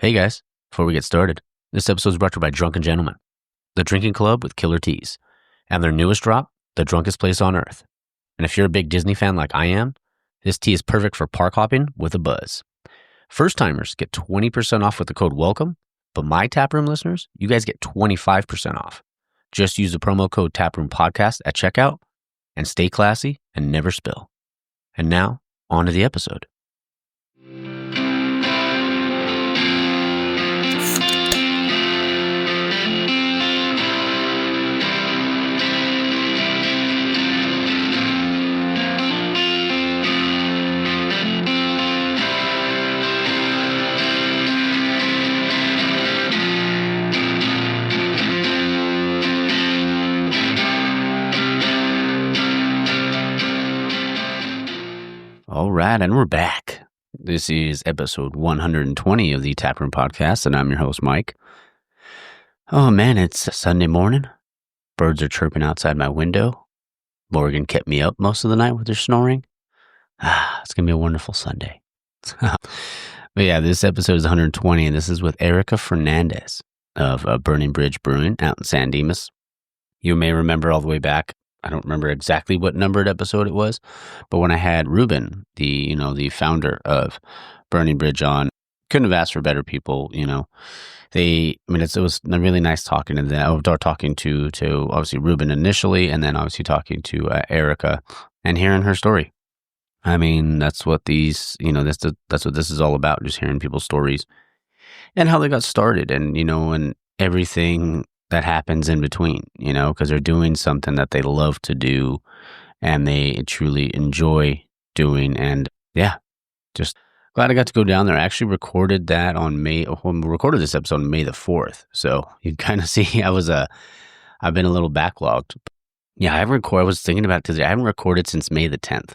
Hey guys, before we get started, this episode is brought to you by Drunken Gentlemen, the drinking club with killer teas, and their newest drop, The Drunkest Place on Earth. And if you're a big Disney fan like I am, this tea is perfect for park hopping with a buzz. First timers get 20% off with the code WELCOME, but my Taproom listeners, you guys get 25% off. Just use the promo code Taproom Podcast at checkout and stay classy and never spill. And now, on to the episode. All right, and we're back. This is episode 120 of the Taproom Podcast, and I'm your host, Mike. Oh man, it's Sunday morning. Birds are chirping outside my window. Morgan kept me up most of the night with her snoring. It's going to be a wonderful Sunday. But yeah, this episode is 120, and this is with Erika Fernandez of Burning Bridge Brewing out in San Dimas. You may remember all the way back, I don't remember exactly what numbered episode it was, but when I had Ruben, the founder of Burning Bridge on, couldn't have asked for better people. It was really nice talking to them, or talking to obviously Ruben initially, and then obviously talking to Erika and hearing her story. I mean, that's what that's what this is all about, just hearing people's stories and how they got started, and and everything that happens in between, because they're doing something that they love to do and they truly enjoy doing. And yeah, just glad I got to go down there. I actually recorded that recorded this episode on May the 4th. So you kind of see I've been a little backlogged. Yeah, I was thinking about it today. I haven't recorded since May the 10th.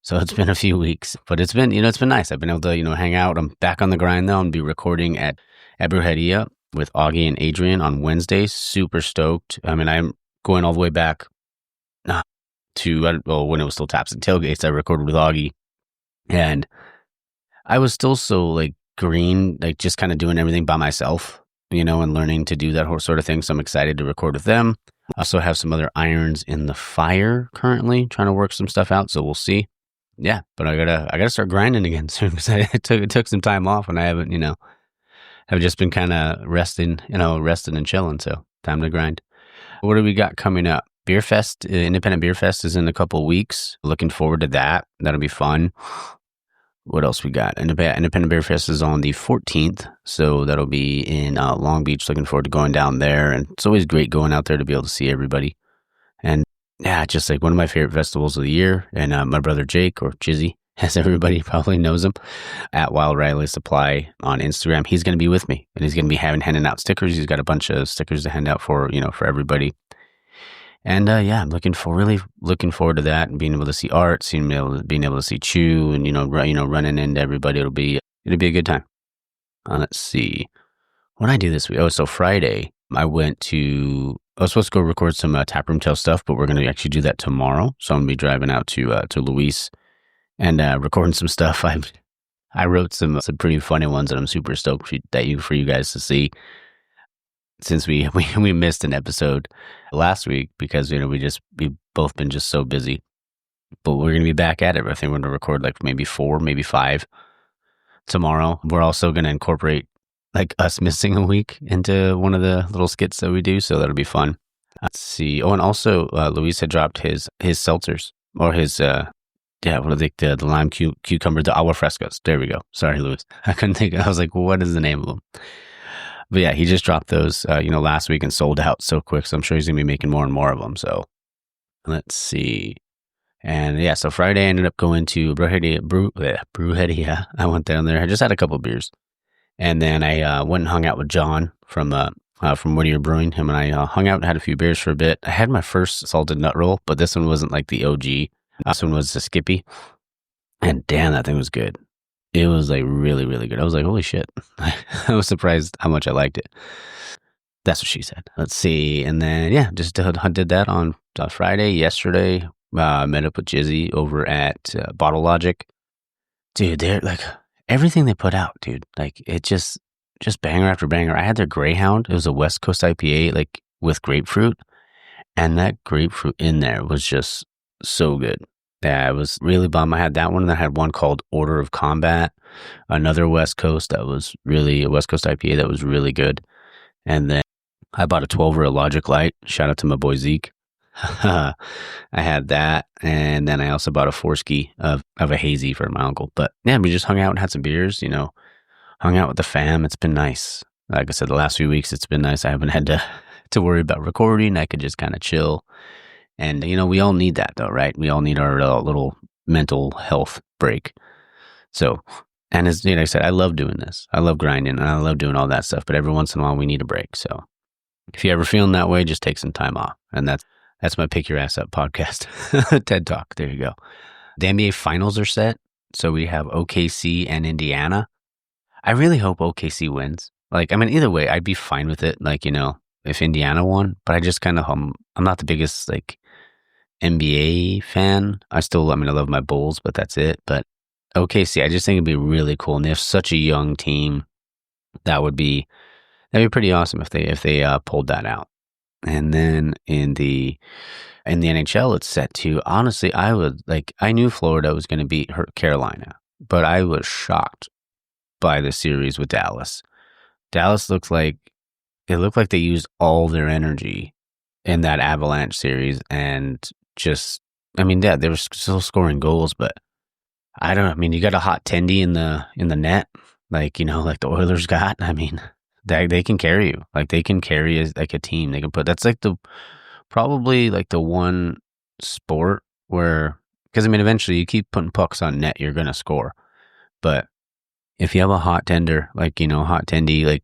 So it's been a few weeks, but it's been nice. I've been able to, hang out. I'm back on the grind though, and be recording at Breweria with Augie and Adrian on Wednesday. Super stoked. I mean, I'm going all the way back to when it was still Taps and Tailgates. I recorded with Augie, and I was still so green, just kind of doing everything by myself, and learning to do that whole sort of thing. So I'm excited to record with them. I also have some other irons in the fire currently, trying to work some stuff out. So we'll see. Yeah, but I gotta start grinding again soon, because it took some time off, and I haven't, I've just been kind of resting and chilling. So time to grind. What do we got coming up? Beer Fest, Independent Beer Fest is in a couple of weeks. Looking forward to that. That'll be fun. What else we got? Independent Beer Fest is on the 14th. So that'll be in Long Beach. Looking forward to going down there. And it's always great going out there to be able to see everybody. And yeah, just one of my favorite festivals of the year. And my brother Jake, or Jizzy, as everybody probably knows him, at Wild Riley Supply on Instagram. He's going to be with me, and he's going to be handing out stickers. He's got a bunch of stickers to hand out for everybody. And I'm really looking forward to that, and being able to see Art, being able to see Chew, and running into everybody. It'll be a good time. Let's see, what did I do this week? Oh, so Friday I was supposed to go record some Taproom Tale stuff, but we're going to actually do that tomorrow. So I'm going to be driving out to Luis and recording some stuff. I wrote some pretty funny ones that I'm super stoked for you guys to see. Since we missed an episode last week because we've both been just so busy, but we're gonna be back at it. I think we're gonna record maybe 4, maybe 5 tomorrow. We're also gonna incorporate us missing a week into one of the little skits that we do, so that'll be fun. Let's see. Oh, and also Luis had dropped his seltzers, or his what are they, the lime cucumber, the agua frescas. There we go. Sorry, Luis. I couldn't think. I was like, what is the name of them? But yeah, he just dropped those, last week, and sold out so quick. So I'm sure he's going to be making more and more of them. So let's see. And yeah, so Friday I ended up going to Breweria. I went down there. I just had a couple of beers. And then I went and hung out with John from Whittier Brewing. Him and I hung out and had a few beers for a bit. I had my first salted nut roll, but this one wasn't the OG. This one was the Skippy. And damn, that thing was good. It was really, really good. I was like, holy shit. I was surprised how much I liked it. That's what she said. Let's see. And then, yeah, just did that on Friday. Yesterday, met up with Jizzy over at Bottle Logic. Dude, they're everything they put out, dude. It just, just banger after banger. I had their Greyhound. It was a West Coast IPA, like with grapefruit. And that grapefruit in there was just so good. Yeah, I was really bummed. I had that one, and I had one called Order of Combat, another West Coast that was really a West Coast IPA that was really good. And then I bought a 12-year Logic Light. Shout out to my boy Zeke. I had that, and then I also bought a 4-ski of a hazy for my uncle. But yeah, we just hung out and had some beers, hung out with the fam. It's been nice. Like I said, the last few weeks, it's been nice. I haven't had to worry about recording. I could just kind of chill. And, we all need that though, right? We all need our little mental health break. So, and as I said, I love doing this. I love grinding and I love doing all that stuff. But every once in a while, we need a break. So if you're ever feeling that way, just take some time off. And that's my Pick Your Ass Up podcast. TED Talk. There you go. The NBA finals are set. So we have OKC and Indiana. I really hope OKC wins. Either way, I'd be fine with it. If Indiana won, but I just kind of, I'm not the biggest NBA fan. I love my Bulls, but that's it. But OKC, I just think it'd be really cool. And they have such a young team. That'd be pretty awesome if they pulled that out. And then in the NHL, it's set to, honestly, I knew Florida was going to beat Carolina, but I was shocked by the series with Dallas. Dallas looked like they used all their energy in that Avalanche series, and they were still scoring goals, but I don't know. You got a hot tendy in the net, like the Oilers got. They can carry you. They can carry a team. They can put, that's probably the one sport where, because eventually you keep putting pucks on net, you're going to score. But if you have a hot tender, hot tendy,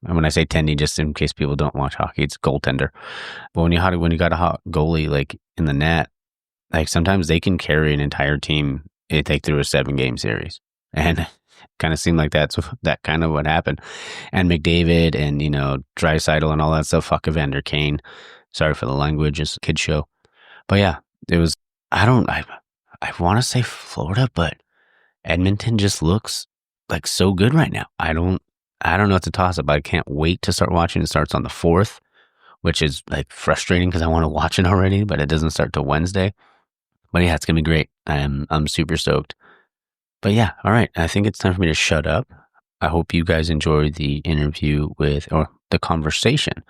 when I say tendy, just in case people don't watch hockey, it's goaltender. But when you got a hot goalie, in the net, sometimes they can carry an entire team, through a 7-game series. And kind of seemed like that kind of what happened. And McDavid and, Draisaitl and all that stuff, fuck Evander Kane. Sorry for the language, it's a kid show. But yeah, it was, I want to say Florida, but Edmonton just looks so good right now. I don't know what to toss up. I can't wait to start watching. It starts on the 4th, which is frustrating because I want to watch it already, but it doesn't start till Wednesday. But yeah, it's going to be great. I'm super stoked. But yeah, all right. I think it's time for me to shut up. I hope you guys enjoyed the interview or the conversation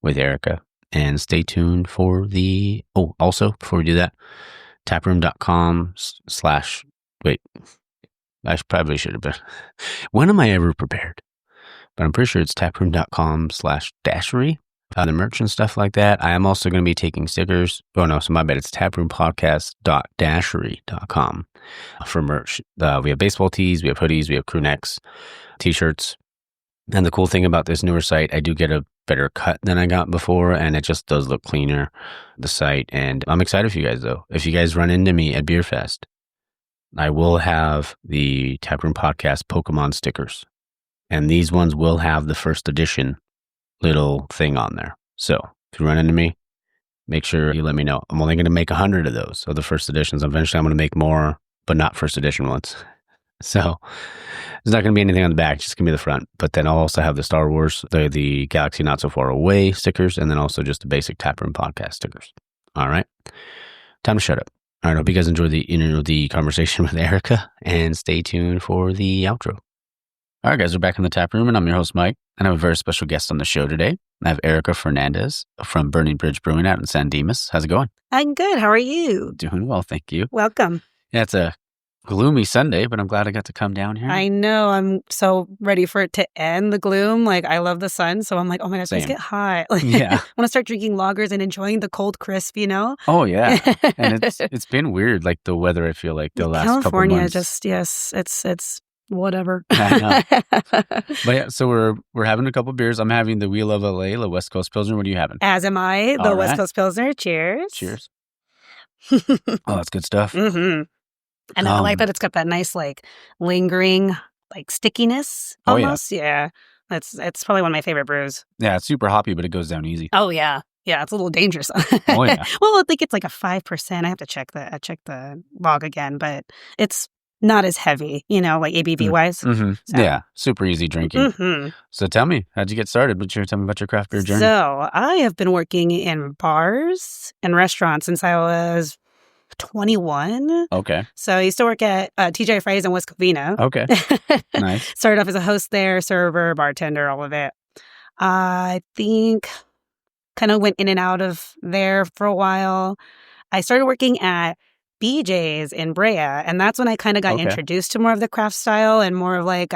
with Erika, and stay tuned for also before we do that, taproom.com/ wait, I probably should have been. When am I ever prepared? But I'm pretty sure it's taproom.com/dashery. The merch and stuff like that. I am also going to be taking stickers. Oh no, so my bad. It's taproompodcast.dashery.com for merch. We have baseball tees, we have hoodies, we have crew necks, t-shirts. And the cool thing about this newer site, I do get a better cut than I got before, and it just does look cleaner, the site. And I'm excited for you guys though. If you guys run into me at Beer Fest, I will have the Taproom Podcast Pokemon stickers. And these ones will have the first edition little thing on there. So if you run into me, make sure you let me know. I'm only going to make 100 of those. So the first editions, eventually I'm going to make more, but not first edition ones. So there's not going to be anything on the back, just going to be the front. But then I'll also have the Star Wars, the Galaxy Not So Far Away stickers, and then also just the basic Taproom Podcast stickers. All right. Time to shut up. All right. I hope you guys enjoyed the conversation with Erika, and stay tuned for the outro. All right, guys, we're back in the tap room, and I'm your host, Mike, and I have a very special guest on the show today. I have Erika Fernandez from Burning Bridge Brewing out in San Dimas. How's it going? I'm good. How are you? Doing well, thank you. Welcome. Yeah, it's a gloomy Sunday, but I'm glad I got to come down here. I know. I'm so ready for it to end, the gloom. I love the sun, so I'm like, oh my gosh, let's get hot. Yeah. I want to start drinking lagers and enjoying the cold crisp, Oh, yeah. And it's been weird, the weather, I feel like, the last couple months. California, yes, it's whatever. I know. But yeah, so we're having a couple beers. I'm having the Wheel of LA, the West Coast Pilsner. What are you having? As am I, the West Coast Pilsner. Cheers. Cheers. Oh, that's good stuff. Mm-hmm. And I like that it's got that nice, lingering, stickiness almost. Oh, yeah. It's probably one of my favorite brews. Yeah, it's super hoppy, but it goes down easy. Oh, yeah. Yeah, it's a little dangerous. Oh, yeah. Well, I think it's a 5%. I have to check the log again, but it's not as heavy, like ABV wise. Mm-hmm. So. Yeah, super easy drinking. Mm-hmm. So tell me, how'd you get started? Tell me about your craft beer journey. So I have been working in bars and restaurants since I was 21. Okay. So I used to work at TGI Fridays in West Covina. Okay. Nice. Started off as a host there, server, bartender, all of it. I think kind of went in and out of there for a while. I started working at BJ's in Brea, and that's when I kind of got introduced to more of the craft style and more of like,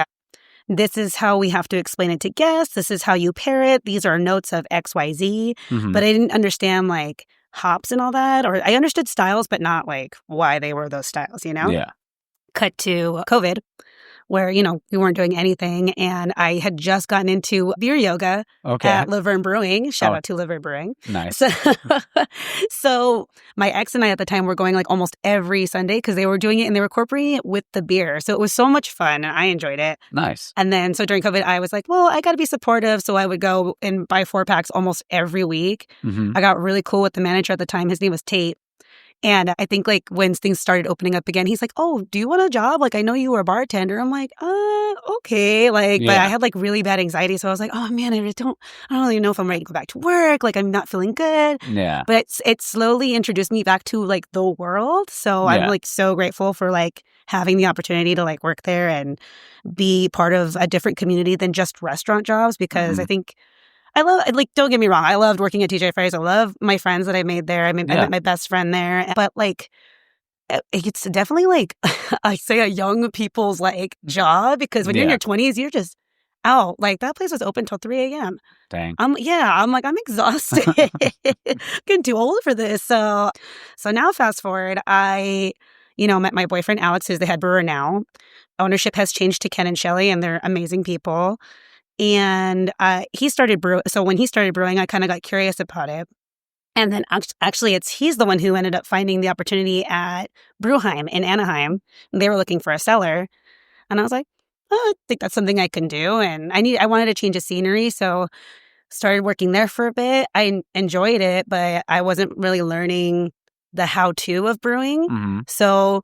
this is how we have to explain it to guests. This is how you pair it. These are notes of XYZ. Mm-hmm. But I didn't understand like hops and all that, or I understood styles, but not like why they were those styles, Yeah. Cut to COVID, where, we weren't doing anything. And I had just gotten into beer yoga at Laverne Brewing. Shout out to Laverne Brewing. Nice. So my ex and I at the time were going like almost every Sunday because they were doing it and they were incorporating it with the beer. So it was so much fun and I enjoyed it. Nice. And then so during COVID, I was like, well, I got to be supportive. So I would go and buy 4-packs almost every week. Mm-hmm. I got really cool with the manager at the time. His name was Tate. And I think like when things started opening up again, he's like, oh, do you want a job? Like, I know you were a bartender. I'm like, okay. Like, but I had like really bad anxiety. So I was like, oh man, I don't really know if I'm ready to go back to work. Like, I'm not feeling good. Yeah. But it slowly introduced me back to like the world. So I'm like so grateful for like having the opportunity to like work there and be part of a different community than just restaurant jobs, because I think I love, like, don't get me wrong, I loved working at TGI Fridays. I love my friends that I made there. I met my best friend there. But, like, it's definitely, like, I say a young people's, like, job, because when you're in your 20s, you're just out. Like, that place was open till 3 a.m. Dang. I'm exhausted. Getting too old for this. So now, fast forward, I, met my boyfriend, Alex, who's the head brewer now. Ownership has changed to Ken and Shelly, and they're amazing people. And he started brewing. So when he started brewing, I kind of got curious about it. And then actually, he's the one who ended up finding the opportunity at Brewheim in Anaheim. They were looking for a cellar. And I was like, I think that's something I can do. And I wanted to change the scenery. So started working there for a bit. I enjoyed it, but I wasn't really learning the how-to of brewing. Mm-hmm. So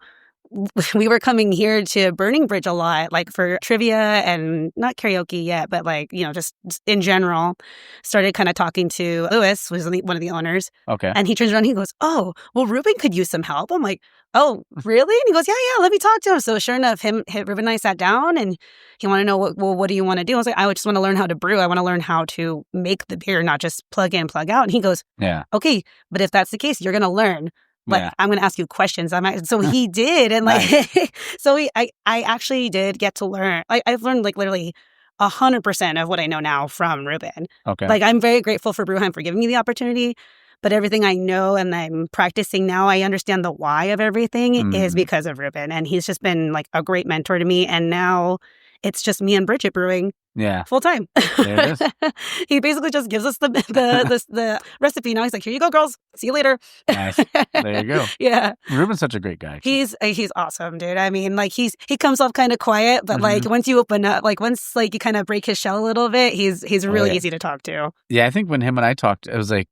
we were coming here to Burning Bridge a lot, like for trivia and not karaoke yet, but like, just in general. Started kind of talking to Lewis, who's one of the owners. Okay. And he turns around and he goes, oh, well, Ruben could use some help. I'm like, oh, really? And he goes, yeah, let me talk to him. So sure enough, Ruben and I sat down and he wanted to know, what do you want to do? I was like, I just want to learn how to brew. I want to learn how to make the beer, not just plug in, plug out. And he goes, okay, but if that's the case, you're going to learn. But I'm going to ask you questions. So he did. And like, so I actually did get to learn. I've learned like literally 100% of what I know now from Ruben. Okay. Like, I'm very grateful for Brewheim for giving me the opportunity. But everything I know and I'm practicing now, I understand the why of everything is because of Ruben. And he's just been like a great mentor to me. And now it's just me and Bridget brewing. Yeah. Full time. There it is. He basically just gives us the recipe. Now he's like, here you go, girls. See you later. Nice. There you go. Yeah. Ruben's such a great guy. He's awesome, dude. I mean, like he comes off kind of quiet, but like once you open up, like once like you kind of break his shell a little bit, he's really easy to talk to. Yeah, I think when him and I talked, it was like,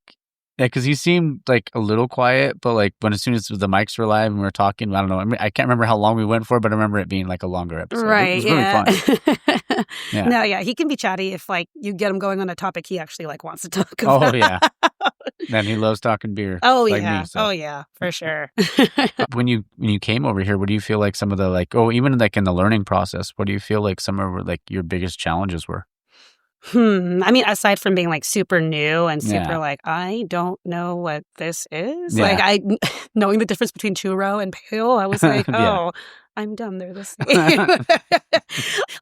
because he seemed like a little quiet, but like as soon as the mics were live and we were talking, I don't know, I can't remember how long we went for, but I remember it being like a longer episode. Right. It was really fun. Yeah. No, he can be chatty if like you get him going on a topic he actually like wants to talk about. Oh yeah. And he loves talking beer. Oh like yeah. Me, so. Oh yeah, for sure. When you came over here, what do you feel like some of the like, even like in the learning process, what do you feel like some of like your biggest challenges were? I mean, aside from being like super new and super like, I don't know what this is. Yeah. Like knowing the difference between churro and pale, I was like, I'm dumb. They're the same.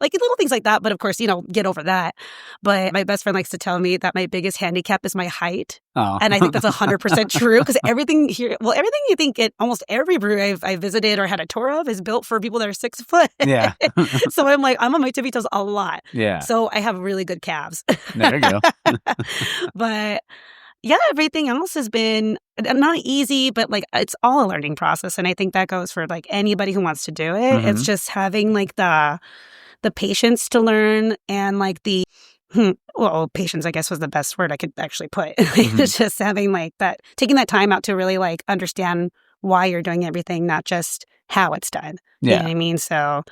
Like little things like that. But of course, get over that. But my best friend likes to tell me that my biggest handicap is my height. Oh. And I think that's 100% true because everything you think at almost every brewery I've visited or had a tour of is built for people that are 6 foot. Yeah. So I'm like, I'm on my tippy toes a lot. Yeah. So I have really good calves. There you go. But yeah, everything else has been not easy, but like it's all a learning process. And I think that goes for like anybody who wants to do it. Mm-hmm. It's just having like the patience to learn and like patience, I guess, was the best word I could actually put. It's just having like that, taking that time out to really like understand why you're doing everything, not just how it's done. You know Yeah. what I mean? So,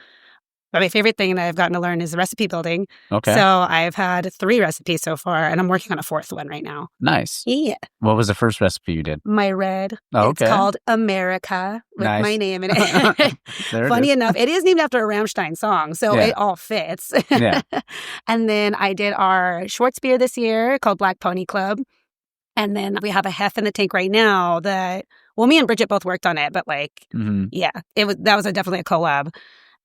but my favorite thing that I've gotten to learn is recipe building. Okay. So I've had 3 recipes so far, and I'm working on a 4th one right now. Nice. Yeah. What was the first recipe you did? My red. Oh, It's okay. called America with Nice. my name in it. There it Funny is. enough, it is named after a Rammstein song, so Yeah. it all fits. Yeah. And then I did our Schwarzbier this year called Black Pony Club. And then we have a Hef in the tank right now that, well, me and Bridget both worked on it, but like, Mhm. yeah, that was definitely a collab.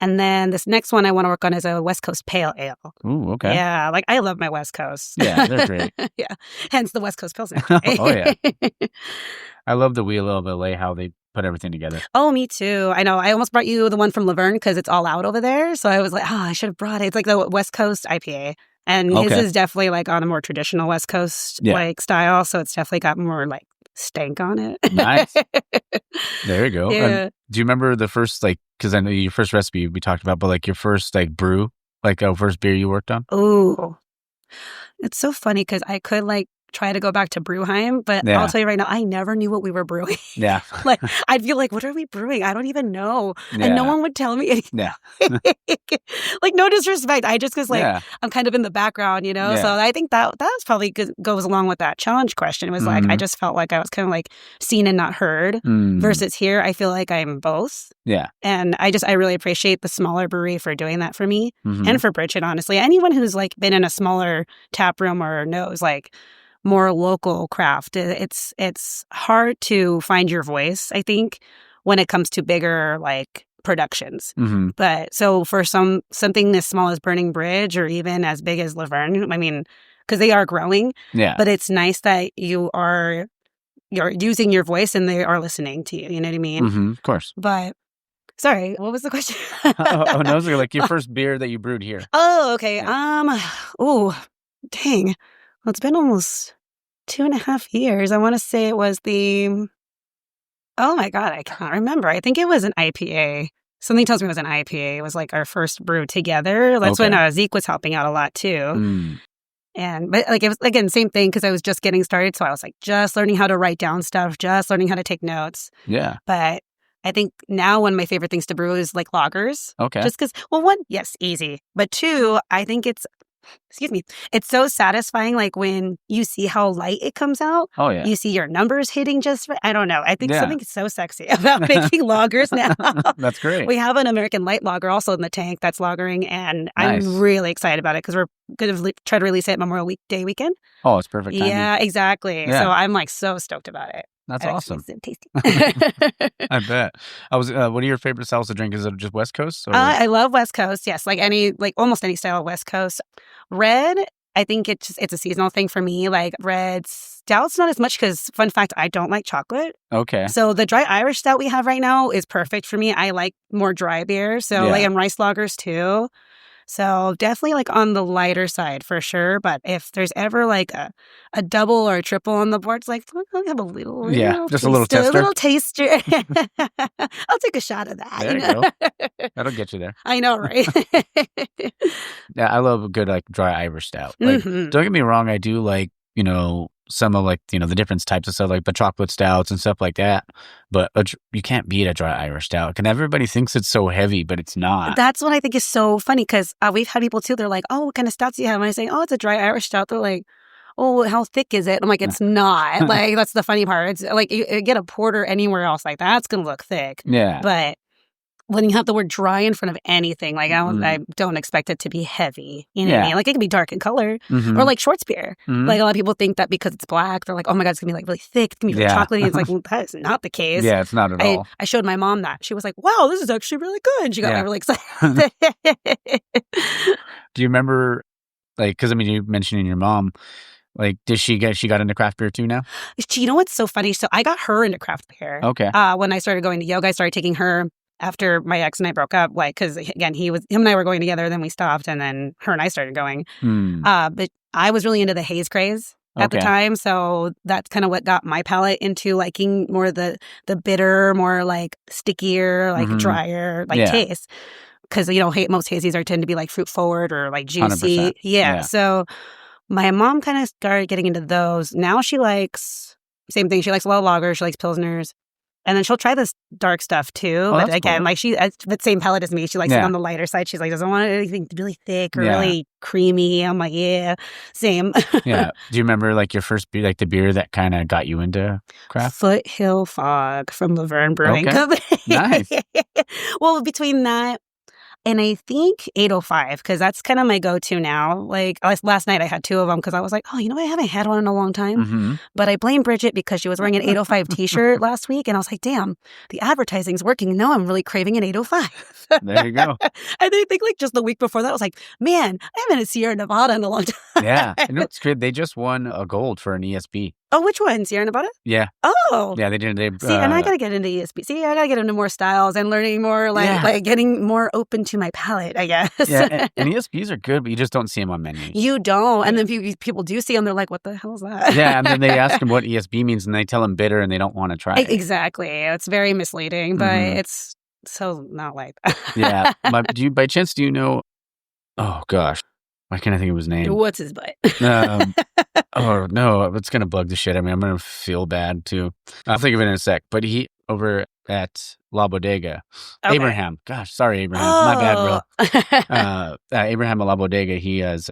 And then this next one I want to work on is a West Coast Pale Ale. Ooh, okay. Yeah, like I love my West Coast. Yeah, they're great. Yeah, hence the West Coast Pilsner. Oh, yeah. I love the Wheel of LA, how they put everything together. Oh, me too. I know. I almost brought you the one from Laverne because it's all out over there. So I was like, I should have brought it. It's like the West Coast IPA. And his Okay. is definitely like on a more traditional West Coast Yeah. like style. So it's definitely got more like stank on it. Nice. There you go. Yeah. Do you remember the first, like, because I know your first recipe we talked about, but like your first like brew, like first beer you worked on? Ooh. It's so funny because I could like try to go back to Brewheim, but Yeah. I'll tell you right now, I never knew what we were brewing. Yeah. Like, I'd be like, what are we brewing? I don't even know. And no Yeah. one would tell me anything. Yeah. Like, no disrespect. I just was like, Yeah. I'm kind of in the background, you know? Yeah. So I think that was probably goes along with that challenge question. It was like, I Mhm. just felt like I was kind of like seen and not heard. Mm. Versus here, I feel like I'm both. Yeah. And I really appreciate the smaller brewery for doing that for me Mhm. and for Bridget, honestly. Anyone who's like been in a smaller tap room or knows like more local craft, it's hard to find your voice, I think, when it comes to bigger like productions. Mhm. But so for something as small as Burning Bridge or even as big as Laverne, I mean, because they are growing, Yeah. but it's nice that you're using your voice and they are listening to you. You know what I mean? Mhm. Of course. But sorry, what was the question? Oh, no, so like your first beer that you brewed here. Oh, okay. Yeah. Oh, dang. Well, it's been almost 2.5 years. I want to say it was oh my God, I can't remember. I think it was an IPA. Something tells me it was an IPA. It was like our first brew together. That's when Okay. Zeke was helping out a lot too. Mm. But like it was, again, same thing because I was just getting started. So I was like just learning how to write down stuff, just learning how to take notes. Yeah. But I think now one of my favorite things to brew is like lagers. Okay. Just because, well, one, yes, easy. But two, I think it's so satisfying. Like when you see how light it comes out, Oh, yeah. you see your numbers hitting just right. I don't know. I think Yeah. something so sexy about making lagers now. That's great. We have an American light lager also in the tank that's lagering, and Nice. I'm really excited about it because we're going to try to release it Memorial Day weekend. Oh, it's perfect timing. Yeah, exactly. Yeah. So I'm like so stoked about it. That's It awesome. actually is so tasty. I bet. What are your favorite styles to drink? Is it just West Coast? Or? I love West Coast. Yes, like almost any style of West Coast. Red, I think it's a seasonal thing for me. Like red stouts, not as much because, fun fact, I don't like chocolate. Okay. So the dry Irish stout we have right now is perfect for me. I like more dry beer. So Yeah. like and rice lagers too. So definitely like on the lighter side for sure. But if there's ever like a double or a triple on the board, it's like, I'll have a little just a little taster, tester. A little taster. I'll take a shot of that. There you go. That'll get you there. I know, right? Yeah, I love a good like dry Irish stout. Like, Mhm. don't get me wrong, I do like, some of like, the different types of stuff, like the chocolate stouts and stuff like that. But you can't beat a dry Irish stout. And everybody thinks it's so heavy, but it's not. That's what I think is so funny because we've had people too. They're like, "Oh, what kind of stouts do you have?" And I say, "Oh, it's a dry Irish stout." They're like, "Oh, how thick is it?" I'm like, "It's not." Like that's the funny part. It's like you get a porter anywhere else, like that's gonna look thick. Yeah. But when you have the word dry in front of anything, like Mhm. I don't expect it to be heavy. You know what I Yeah. mean? Like it can be dark in color Mhm. or like Schwarzbier. Mhm. Like a lot of people think that because it's black, they're like, "Oh my God, it's gonna be like really thick. It's gonna be really Yeah. chocolatey." It's like well, that is not the case. Yeah, it's not at all. I showed my mom that. She was like, "Wow, this is actually really good." And she got Yeah. really excited. Do you remember, like, because you mentioning your mom, like, she got into craft beer too now? You know what's so funny? So I got her into craft beer. Okay. When I started going to yoga, I started taking her after my ex and I broke up. Like, because again, him and I were going together, then we stopped, and then her and I started going. Hmm. But I was really into the haze craze at the Okay. time, so that's kind of what got my palate into liking more the bitter, more like stickier, like Mhm. drier, like Yeah. taste. Because most hazies tend to be like fruit forward or like juicy. 100%. Yeah. Yeah. So my mom kind of started getting into those. Now she likes same thing. She likes a lot of lagers. She likes pilsners. And then she'll try this dark stuff too. But again, cool. like she has the same palate as me. She likes it on the lighter side. She's like, doesn't want anything really thick or really creamy. I'm like, yeah, same. Yeah. Do you remember like your first beer, like the beer that kind of got you into craft? Foothill Fog from Laverne Brewing Company. Nice. Well, between that and I think 805, because that's kind of my go-to now. Like last night I had 2 of them because I was like, oh, you know what? I haven't had one in a long time. Mm-hmm. But I blame Bridget because she was wearing an 805 t-shirt last week. And I was like, damn, the advertising's working. Now I'm really craving an 805. There you go. And I think like just the week before that, I was like, man, I haven't had Sierra Nevada in a long time. Yeah. You know, it's good. They just won a gold for an ESB. Oh, which one? Sierra Nevada? Yeah. Oh. Yeah, they did. See, and I got to get into ESB. See, I got to get into more styles and learning more, like getting more open to my palate, I guess. Yeah, and ESBs are good, but you just don't see them on menus. You don't. And then people do see them, they're like, what the hell is that? Yeah, and then they ask them what ESB means, and they tell them bitter, and they don't want to try it. Exactly. It's very misleading, but it's so not like that. Yeah. By chance, do you know... Oh, gosh. Why can't I think of his name? What's his butt? Oh, no. It's going to bug the shit. I mean, I'm going to feel bad, too. I'll think of it in a sec. But he, over at La Bodega, Abraham. Gosh, sorry, Abraham. My bad, bro. Abraham at La Bodega, he had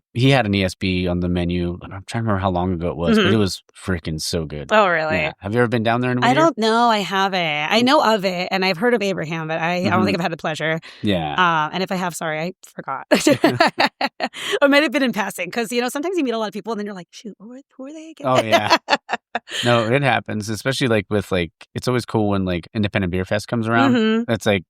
an ESB on the menu. I'm trying to remember how long ago it was, but it was freaking so good. Oh, really? Yeah. Have you ever been down there in a I don't know. I haven't. I know of it, and I've heard of Abraham, but I don't think I've had the pleasure. Yeah. And if I have, sorry, I forgot. Or it might have been in passing, because, sometimes you meet a lot of people, and then you're like, shoot, who are they again? Oh, yeah. No, it happens, especially like with like, it's always cool when like Independent Beer Fest comes around. It's like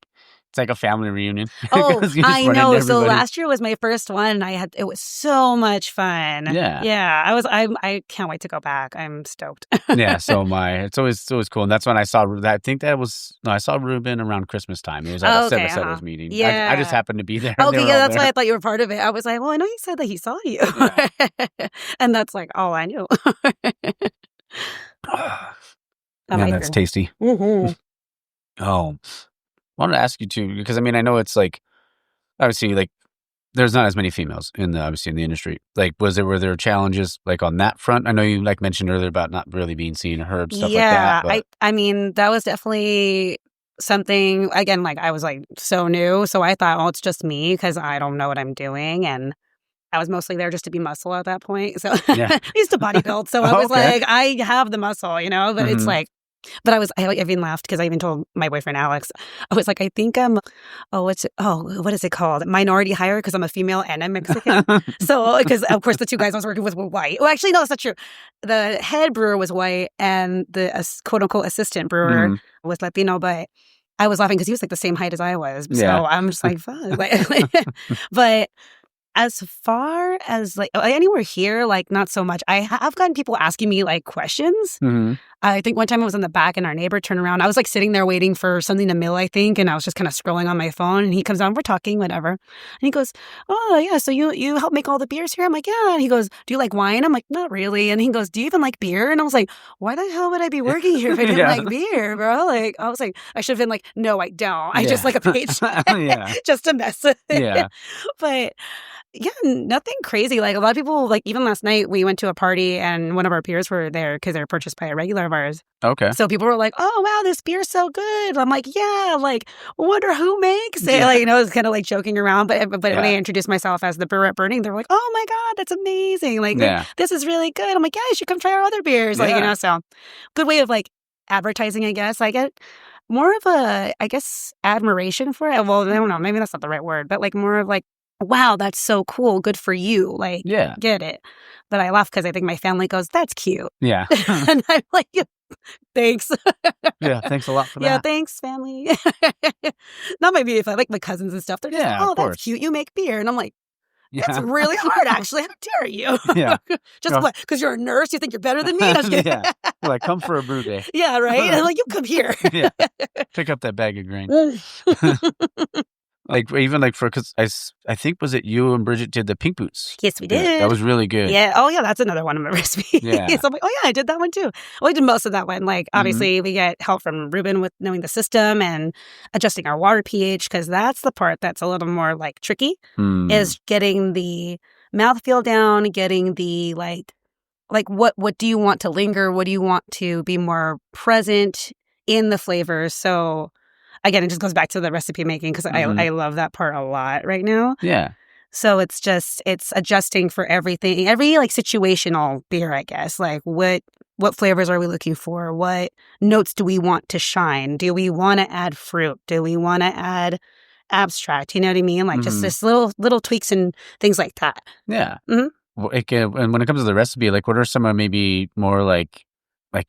a family reunion. Oh, I know. So last year was my first one, and it was so much fun. Yeah. I can't wait to go back. I'm stoked. Yeah, so am I. It's always cool, and that's when I saw. I think I saw Ruben around Christmas time. It was at a Settlers meeting. Yeah, I just happened to be there. Okay, yeah, that's why I thought you were part of it. I was like, well, I know you said that he saw you, and that's like all I knew. Man, that's tasty. Mm-hmm. Oh, I wanted to ask you too, because I mean, I know it's like, obviously, like, there's not as many females in the industry. Like, were there challenges like on that front? I know you like mentioned earlier about not really being seen, heard, stuff like that. Yeah, I mean, that was definitely something, again, like I was like so new. So I thought, oh, it's just me because I don't know what I'm doing. And I was mostly there just to be muscle at that point. So I used to bodybuild. So I was like, I have the muscle, but it's like, but I even laughed because I even told my boyfriend, Alex, I was like, I think I'm, what is it called? Minority hire because I'm a female and I'm Mexican. So, because of course the 2 guys I was working with were white. Well, actually, no, that's not true. The head brewer was white and the quote unquote assistant brewer was Latino, but I was laughing because he was like the same height as I was. So I'm just like, fuck. But as far as like anywhere here, like not so much. I have gotten people asking me like questions. I think one time I was in the back and our neighbor turned around. I was like sitting there waiting for something to mill, I think. And I was just kind of scrolling on my phone and he comes on, we're talking, whatever. And he goes, oh yeah, so you help make all the beers here? I'm like, yeah. And he goes, do you like wine? I'm like, not really. And he goes, do you even like beer? And I was like, why the hell would I be working here if I didn't like beer, bro? Like, I was like, I should have been like, no, I don't. I just like a paycheck just to mess with it. Yeah. But yeah, nothing crazy. Like a lot of people, like even last night we went to a party and one of our beers were there because they were purchased by a regular of ours. Okay. So people were like, oh, wow, this beer's so good. I'm like, yeah, like, wonder who makes it. Like, it's kind of like joking around. But when I introduced myself as the brewer at Burning, they were like, oh my God, that's amazing. Like, this is really good. I'm like, yeah, you should come try our other beers. Like, so good way of like advertising, I guess. I get more of a, I guess, admiration for it. Well, I don't know, maybe that's not the right word, but like more of like, wow, that's so cool. Good for you. Like, get it. But I laugh because I think my family goes, that's cute. Yeah. And I'm like, thanks. Yeah, thanks a lot for that. Yeah, thanks, family. Not maybe if I like my cousins and stuff. They're just like, oh, that's cute. You make beer. And I'm like, that's really hard, actually. How dare you? Yeah. Just what? Because you're a nurse? You think you're better than me? Yeah. Like, come for a brew day. Yeah, right? And I'm like, you come here. Yeah. Pick up that bag of grain. Like, even like because I think, was it you and Bridget did the pink boots? Yes, we did. Yeah, that was really good. Yeah. Oh, yeah, that's another one of my recipes. Yeah. So I'm like, oh, yeah, I did that one too. Well, I did most of that one. Like, obviously, we get help from Ruben with knowing the system and adjusting our water pH, because that's the part that's a little more like tricky, is getting the mouthfeel down, getting the like what do you want to linger? What do you want to be more present in the flavors. So again, it just goes back to the recipe making because I love that part a lot right now. Yeah. So it's adjusting for everything, every like situational beer, I guess. Like what flavors are we looking for? What notes do we want to shine? Do we want to add fruit? Do we want to add abstract? You know what I mean? Like just this little tweaks and things like that. Yeah. Mhm. And when it comes to the recipe, like what are some of maybe more like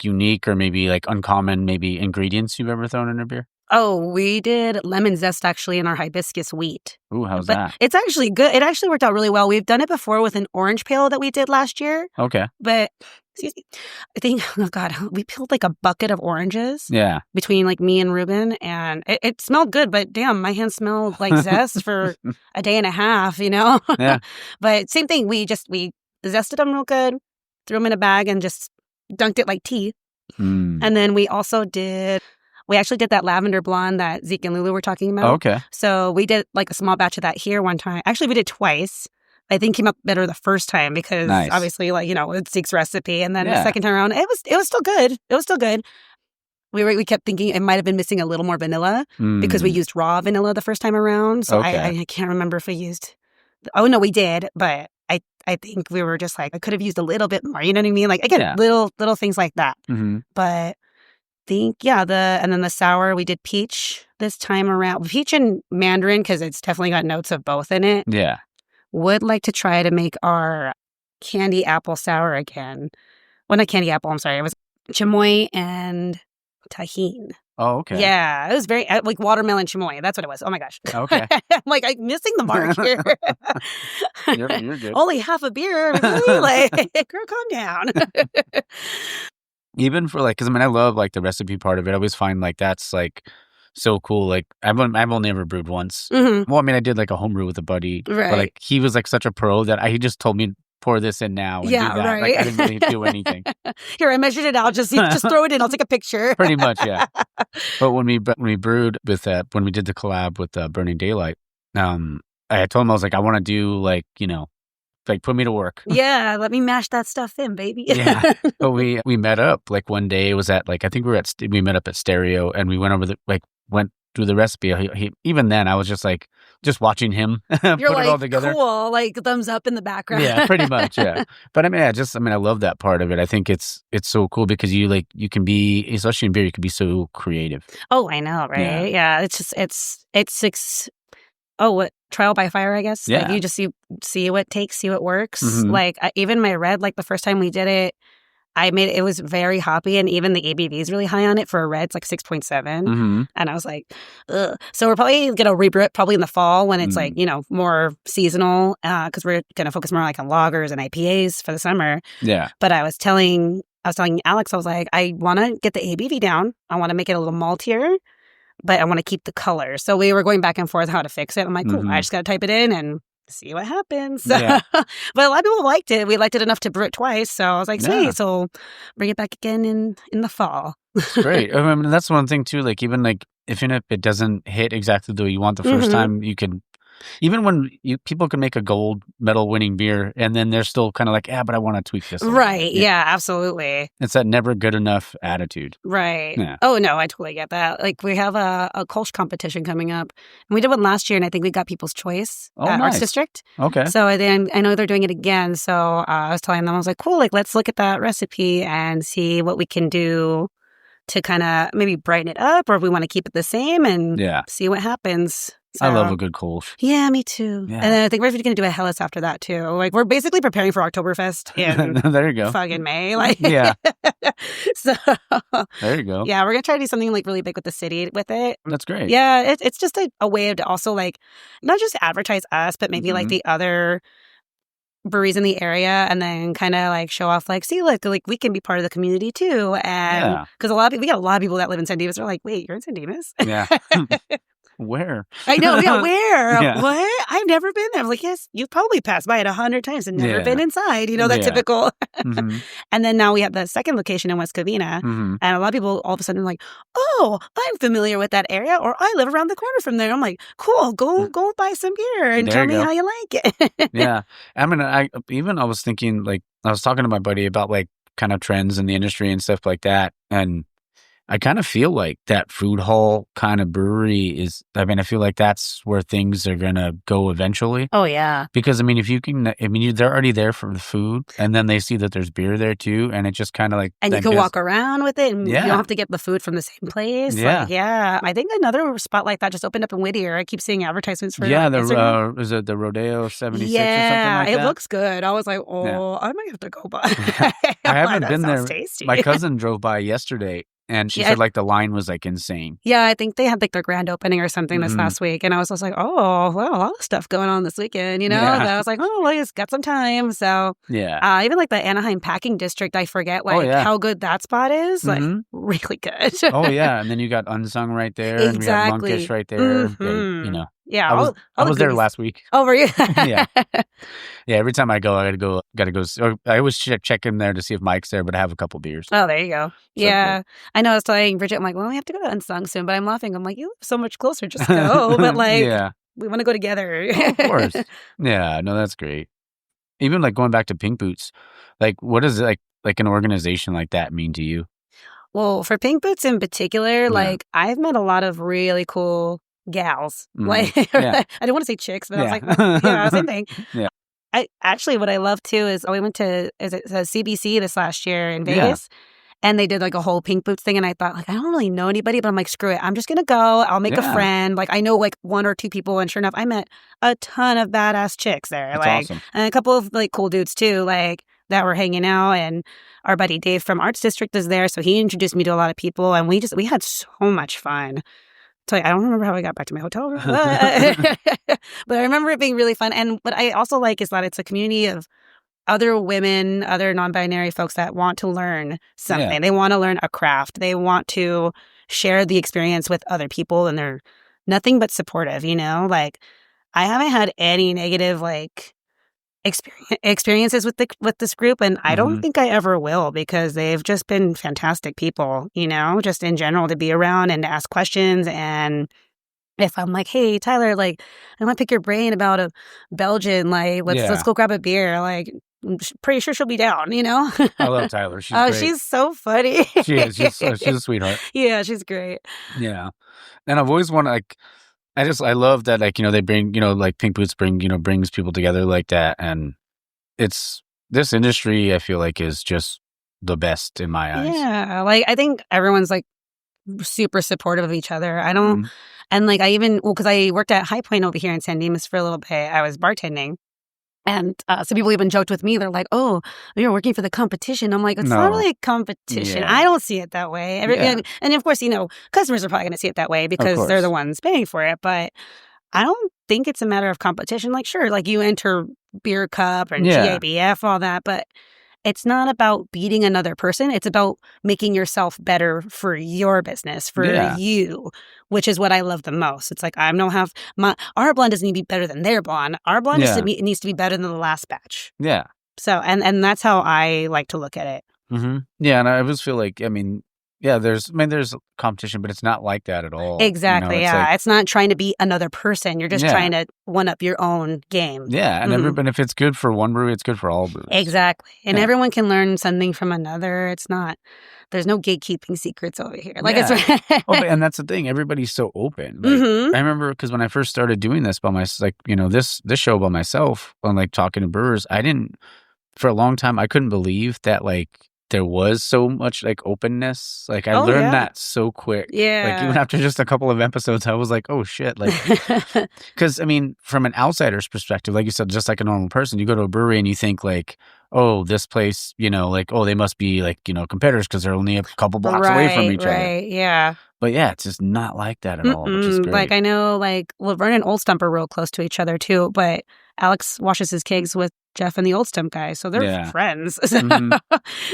unique or maybe like uncommon maybe ingredients you've ever thrown in a beer? Oh, we did lemon zest actually in our hibiscus wheat. Ooh, how's But that? it's actually good. It actually worked out really well. We've done it before with an orange pale that we did last year. Okay. But excuse me, I think, oh God, we peeled like a bucket of oranges Yeah. between like me and Ruben, and it smelled good. But damn, my hands smelled like zest for a day and a half, you know? Yeah. But same thing. We zested them real good, threw them in a bag, and just dunked it like tea. Mm. And then we actually did that lavender blonde that Zeke and Lulu were talking about. Oh, okay. So we did like a small batch of that here one time. Actually, we did twice. I think came up better the first time because obviously, like, you know, it's Zeke's recipe. And then the second time around, it was still good. It was still good. We kept thinking it might have been missing a little more vanilla because we used raw vanilla the first time around. So I can't remember if we used. Oh no, we did, but I think we were just like I could have used a little bit more. You know what I mean? Like again, little things like that. But and then the sour, we did peach this time around. Peach and mandarin, because it's definitely got notes of both in it. Yeah. Would like to try to make our candy apple sour again. Well, not candy apple, I'm sorry. It was chamoy and tahine. Oh, okay. Yeah, it was very, like watermelon chamoy. That's what it was. Oh my gosh. Okay. I'm like, I'm missing the mark here. You're good. Only half a beer. Really? Like, girl, calm down. Even for like, because I mean, I love like the recipe part of it. I always find like that's like so cool. Like I've only ever brewed once. Well, I mean, I did like a homebrew with a buddy, right? But like he was like such a pro that he just told me pour this in now. And do that. Right. Like I didn't really do anything. Here, I measured it out. Just throw it in. I'll take a picture. Pretty much, yeah. But when we brewed with that, when we did the collab with Burning Daylight, I told him I was like, I want to do like, you know, like put me to work. Yeah, let me mash that stuff in, baby. Yeah. But we met up like one day. It was at like I think we met up at Stereo and we went over went through the recipe. He, even then, I was just like watching him put You're like, it all together. Cool, like thumbs up in the background. Yeah, pretty much. Yeah. But I mean, I love that part of it. I think it's so cool because you can be, especially in beer, you can be so creative. Oh, I know, right? Yeah. It's just what trial by fire, I guess. Yeah. Like you just see what takes, see what works. Like even my red, like the first time we did it, it was very hoppy, and even the ABV is really high on it for a red. It's like 6.7, and I was like, ugh. So we're probably gonna rebrew it probably in the fall when it's like, you know, more seasonal, because we're gonna focus more like on lagers and IPAs for the summer. Yeah. But I was telling Alex, I was like, I want to get the ABV down. I want to make it a little maltier, but I want to keep the color. So we were going back and forth how to fix it. I'm like, cool, I just got to type it in and see what happens. Yeah. But a lot of people liked it. We liked it enough to brew it twice. So I was like, sweet. So bring it back again in the fall. Great. I mean, that's one thing too. Like even like if it doesn't hit exactly the way you want the first time, you can. Even when people can make a gold medal winning beer and then they're still kind of like, but I want to tweak this. Right. Yeah, absolutely. It's that never good enough attitude. Right. Yeah. Oh, no, I totally get that. Like we have a Kolsch competition coming up. And we did one last year and I think we got People's Choice at Arts District. Okay. So then I know they're doing it again. So I was telling them, I was like, cool, like let's look at that recipe and see what we can do to kind of maybe brighten it up or if we want to keep it the same and see what happens. So, I love a good Kolsch. Yeah, me too. Yeah. And then I think we're going to do a Helles after that too. Like we're basically preparing for Oktoberfest in there you go. Fucking May. Like yeah. So there you go. Yeah, we're going to try to do something like really big with the city with it. That's great. Yeah, it's just a way to also like not just advertise us, but maybe like the other breweries in the area and then kind of like show off like, see, like we can be part of the community too. And because we got a lot of people that live in San Dimas are like, wait, you're in San Dimas? Yeah. Where? I know, yeah, where? Yeah. What? I've never been there. I'm like, yes, you've probably passed by it 100 times and never been inside. You know, that typical. And then now we have the second location in West Covina. And a lot of people all of a sudden are like, oh, I'm familiar with that area or I live around the corner from there. I'm like, cool, go buy some beer and tell me how you like it. Yeah. I mean, I was thinking like, I was talking to my buddy about like kind of trends in the industry and stuff like that. And I kind of feel like that food hall kind of brewery is, I mean, I feel like that's where things are going to go eventually. Oh, yeah. Because, I mean, if you can, I mean, they're already there for the food, and then they see that there's beer there too, and it just kind of like. And you can walk around with it, and Yeah. you don't have to get the food from the same place. Yeah. Like, yeah. I think another spot like that just opened up in Whittier. I keep seeing advertisements for it. Yeah, on Instagram. is it the Rodeo 76 Yeah, or something like that? it looks good. I was like, I might have to go by. I haven't been there. Tasty. My cousin drove by yesterday, and she Yeah, said like the line was like insane. Yeah, I think they had like their grand opening or something this Mhm. last week. And I was just like, oh, well, a lot of stuff going on this weekend, you know? Yeah. And I was like, oh, well, I just got some time. So Yeah. even like the Anaheim Packing District, I forget Oh, yeah. how good that spot is. Like, Mhm. really good. Oh yeah, and then you got Unsung right there, and we got Exactly. Monkish right there. Yeah, Mhm. you know, Yeah, I was all the there goodies. last week. Oh, were you? Yeah. Yeah, every time I go, I gotta go. Or I always check in there to see if Mike's there, but I have a couple beers. Oh, there you go. So Yeah. I know I was telling Bridget, I'm like, well, we have to go to Unsung soon, but I'm laughing. I'm like, you live so much closer. Just go. But like, Yeah, we want to go together. of course. Yeah, no, that's great. Even like going back to Pink Boots, like what does like an organization like that mean to you? Well, for Pink Boots in particular, Yeah. like I've met a lot of really cool gals. Mhm. Like Yeah. I didn't want to say chicks, but I was Yeah. like, well, yeah, same thing. Yeah. I actually what I love too is we went to CBC this last year in Yeah. Vegas. And they did like a whole Pink Boots thing. And I thought, like, I don't really know anybody, but I'm like, screw it. I'm just going to go. I'll make a Yeah. friend. Like, I know like one or two people. And sure enough, I met a ton of badass chicks there. That's like, awesome. and a couple of like cool dudes too, like that were hanging out. And our buddy Dave from Arts District is there. So he introduced me to a lot of people. And we had so much fun. So I don't remember how I got back to my hotel room, but I remember it being really fun. And what I also like is that it's a community of other women, other non-binary folks that want to learn something. Yeah. They want to learn a craft. They want to share the experience with other people, and they're nothing but supportive, you know? Like, I haven't had any negative, like, experiences with this group, and I don't Mhm. think I ever will, because they've just been fantastic people, you know, just in general, to be around and to ask questions. And if I'm like, hey, Tyler, like, I want to pick your brain about a Belgian, like, let's Yeah. go grab a beer. Like, I'm pretty sure she'll be down, you know? I love Tyler. She's Oh, great. she's so funny. She is. She's a sweetheart. Yeah, she's great. Yeah. And I've always wanted, like, I love that, like, you know, they bring, you know, like Pink Boots brings people together like that. And it's, this industry, I feel like, is just the best in my eyes. Yeah, like, I think everyone's like super supportive of each other. I don't, Mhm. and like, because I worked at High Point over here in San Dimas for a little bit. I was bartending. And some people even joked with me. They're like, oh, you're working for the competition. I'm like, it's not No. really a competition. Yeah. I don't see it that way. Yeah. And of course, you know, customers are probably going to see it that way because they're course. the ones paying for it. But I don't think it's a matter of competition. Like, sure, like you enter Beer Cup and Yeah. GABF, all that. But it's not about beating another person. It's about making yourself better for your business, for Yeah. you, which is what I love the most. It's like, our blonde doesn't need to be better than their blonde. Our blonde Yeah. needs to be better than the last batch. Yeah. So, and that's how I like to look at it. Mm-hmm. Yeah. And I always feel like, I mean, yeah, there's competition, but it's not like that at all. Exactly. You know, it's Yeah. like, It's not trying to be another person. You're just Yeah. trying to one up your own game. yeah. And Mhm. if it's good for one brewery, it's good for all breweries. Exactly. And Yeah. everyone can learn something from another. There's no gatekeeping secrets over here. Like, Yeah. it's. Oh, and that's the thing. Everybody's so open. Like, Mhm. I remember because when I first started doing this by myself, like, you know, this show by myself, on like talking to brewers, for a long time, I couldn't believe that, like, there was so much like openness. Like, I Oh, learned yeah. that so quick. Like, Yeah. even after just a couple of episodes, I was like, oh shit. Like, because I mean, from an outsider's perspective, like you said, just like a normal person, you go to a brewery and you think like, oh, this place, you know, like, oh, they must be like, you know, competitors because they're only a couple blocks away from each other. Right. Yeah. But yeah, it's just not like that at all, which is great. Like, I know, like, Laverne and Old Stump are real close to each other too, but Alex washes his kegs with Jeff and the Old Stump guy, so they're Yeah. friends. Mhm.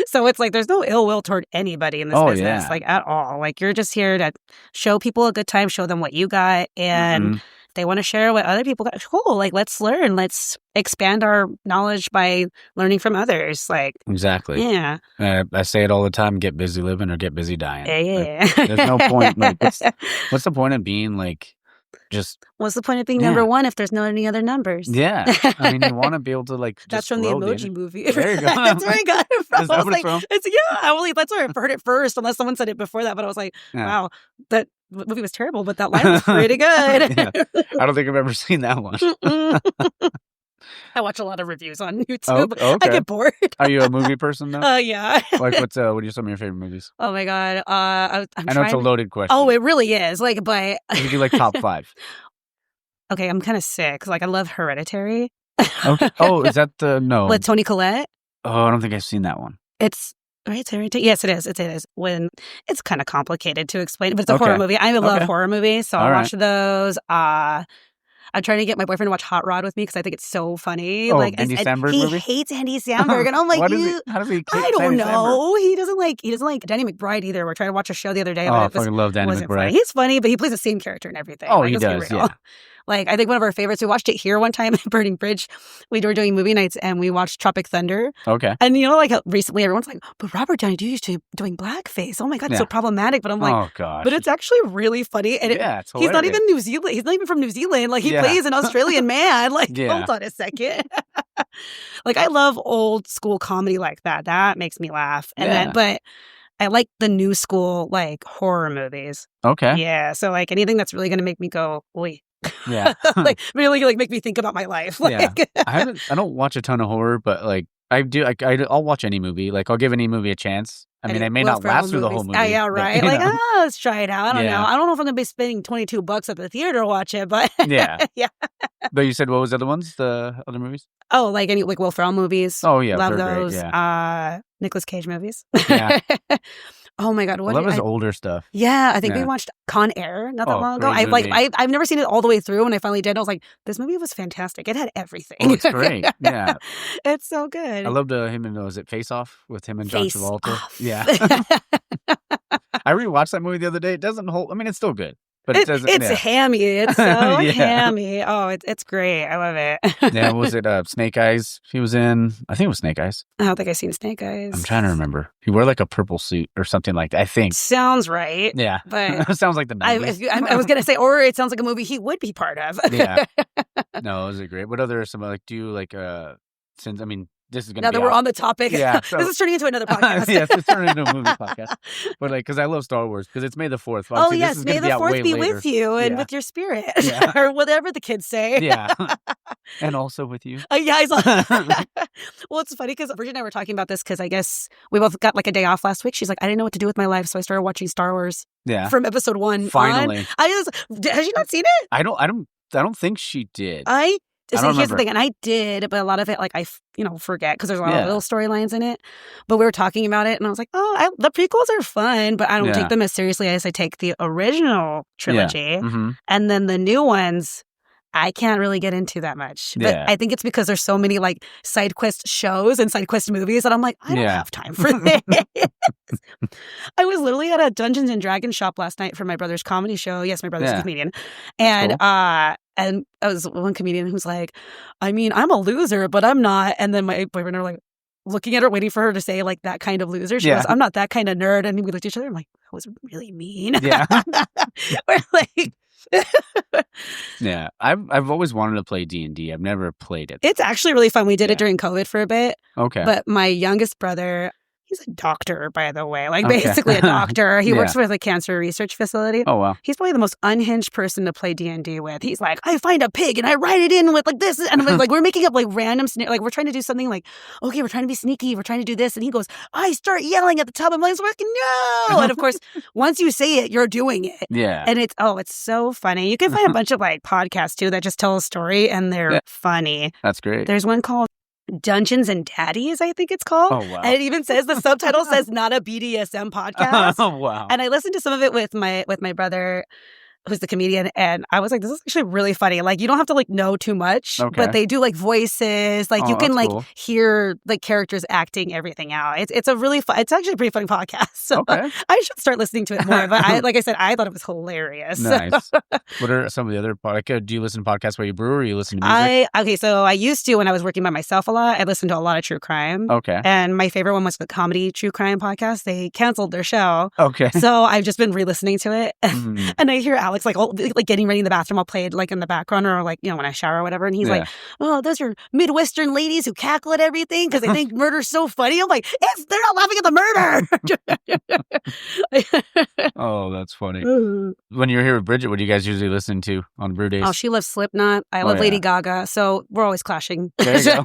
So it's like there's no ill will toward anybody in this Oh, business, yeah. like, at all. Like, you're just here to show people a good time, show them what you got, and Mhm. if they want to share what other people got, cool. Like, let's learn. Let's expand our knowledge by learning from others. Like, Exactly. yeah. I say it all the time: get busy living or get busy dying. Like, Yeah. there's no point. Like, what's the point of being like just What's the point of being Yeah. number one if there's no any other numbers? yeah. I mean, you want to be able to like. That's just from the grow Emoji Movie. There you go. That's where I got it from. Is that I was what it's like, from? that's where I heard it first, unless someone said it before that. But I was like, Yeah. wow, that movie was terrible, but that line was pretty good. Yeah. I don't think I've ever seen that one. I watch a lot of reviews on Oh, YouTube. I okay. get bored. Are you a movie person though? Yeah. Like, what are some of your favorite movies? Oh my God. I'm I know trying it's a to- loaded question. Oh, it really is. Like, but You could do like top 5. okay, I'm kind of sick. Like, I love Hereditary. Okay. Oh, is that the no? With Toni Collette. Oh, I don't think I've seen that one. It's right. Yes, it is. It is. When it's kind of complicated to explain, but it's a Okay. horror movie. I love Okay. horror movies, so All I right. watch those. I'm trying to get my boyfriend to watch Hot Rod with me because I think it's so funny. Oh, like, Andy and Samberg he movie? hates Andy Samberg, and I'm like, What is it? How does he? I don't know. He doesn't like Danny McBride either. We're trying to watch a show the other day. Oh, but I it was, fucking love Danny wasn't funny. McBride. He's funny, but he plays the same character and everything. Oh, like, he let's be does. real. Yeah. Like, I think one of our favorites, we watched it here one time at Burning Bridge. We were doing movie nights and we watched Tropic Thunder. Okay. And you know, like recently everyone's like, but Robert Downey Jr. is doing blackface. Oh my God, it's so Yeah. problematic. But I'm like, Oh gosh. but it's actually really funny. And yeah, it's he's not hilarious. even New Zealand. He's not even from New Zealand. Like, he Yeah. plays an Australian man. Like, Yeah. hold on a second. Like, I love old school comedy like that. That makes me laugh. And Yeah. then, but I like the new school, like, horror movies. Okay. Yeah. So, like, anything that's really going to make me go, oi. Yeah. Like, really, like, make me think about my life. Yeah. Like, I don't watch a ton of horror, but like I do. I'll watch any movie. Like, I'll give any movie a chance. I mean, I may Will not Ferrell last through the whole movies. movie. Yeah, but, right. you Like, know. let's try it out. I don't Yeah. know. I don't know if I'm going to be spending $22 at the theater to watch it, but Yeah. yeah. But you said what was the other ones? The other movies? Oh, like any like Will Ferrell movies. Oh yeah, Love they're those. great. Yeah. Nicolas Cage movies. Yeah. Oh my God. I What love did his I- older stuff. Yeah, I think we Yeah. watched Con Air not that Oh, long ago. great movie. I've never seen it all the way through. When I finally did, I was like, this movie was fantastic. It had everything. Oh, it's great. Yeah. It's so good. I loved him and was it Face Off with him and John Face Travolta? Off. Yeah. I rewatched that movie the other day. It doesn't hold. I mean, it's still good, but it doesn't. It's yeah. hammy. It's so Yeah. hammy. Oh, it's great. I love it. Yeah, what was it Snake Eyes? He was in. I think it was Snake Eyes. I don't think I've seen Snake Eyes. I'm trying to remember. He wore like a purple suit or something like that. I think. Sounds right. Yeah, But sounds like the I 90s. was gonna say, or it sounds like a movie he would be part of. Yeah. No, those are great. What other some like do you like since I mean this is gonna Now be that we're out- on the topic, Yeah, so- this is turning into another podcast. yes, it's turning into a movie podcast. But like, because I love Star Wars, because it's May the 4th. Oh Obviously, this yes, is may gonna the be out way 4th be later. with you and Yeah. with your spirit, Yeah. or whatever the kids say. Yeah, and also with you. Yeah, well, it's funny because Bridget and I were talking about this because I guess we both got like a day off last week. She's like, I didn't know what to do with my life, so I started watching Star Wars Yeah, from episode 1. finally. Has she not seen it? I don't think she did. I don't here's the remember. thing, and I did, but a lot of it, like, I forget because there's a lot Yeah. of little storylines in it. But we were talking about it, and I was like, the prequels are fun, but I don't Yeah. take them as seriously as I take the original trilogy. hmm And then the new ones, I can't really get into that much. But Yeah. I think it's because there's so many, like, side quest shows and side quest movies that I'm like, I don't Yeah. have time for this. I was literally at a Dungeons and Dragons shop last night for my brother's comedy show. Yes, my brother's a Yeah. comedian. That's And I was one comedian who's like, I mean, I'm a loser, but I'm not. And then my boyfriend are like looking at her, waiting for her to say like that kind of loser. She Yeah. goes, I'm not that kind of nerd. And we looked at each other. I'm like, that was really mean. Yeah. We're like, Yeah, I've always wanted to play D&D. I've never played it. it's actually really fun. We did Yeah. it during COVID for a bit. Okay. But my youngest brother, he's a doctor, by the way, like Okay. basically a doctor. He Yeah. works with a cancer research facility. Oh wow. He's probably the most unhinged person to play D&D with. He's like, I find a pig and I write it in with like this. And I'm like, we're making up like random, like we're trying to do something like, okay, we're trying to be sneaky. We're trying to do this. And he goes, I start yelling at the top. I'm like, no. And of course, once you say it, you're doing it. Yeah. And it's so funny. You can find a bunch of like podcasts too that just tell a story and they're Yeah. funny. That's great. There's one called Dungeons and Daddies, I think it's called. Oh wow. And it even says, the subtitle says, not a BDSM podcast. Oh wow. And I listened to some of it with my brother, who's the comedian, and I was like, this is actually really funny. Like, you don't have to like know too much, Okay. but they do like voices. Like, Oh, you can that's like cool. hear like characters acting everything out. It's a really fun. It's actually a pretty funny podcast. So Okay. I should start listening to it more. But like I said, I thought it was hilarious. Nice. What are some of the other do you listen to podcasts while you brew or you listen to music? So I used to when I was working by myself a lot. I listened to a lot of true crime. Okay. And my favorite one was the comedy true crime podcast. They canceled their show. Okay. So I've just been re-listening to it. Mhm. And I hear Alex Alex, like, like getting ready in the bathroom, I'll play it like in the background or like, when I shower or whatever. And he's like, oh, those are Midwestern ladies who cackle at everything because they think murder's so funny. I'm like, they're not laughing at the murder. Oh, that's funny. When you're here with Bridget, what do you guys usually listen to on brew days? Oh, she loves Slipknot. I love Lady Gaga. So we're always clashing. There you go.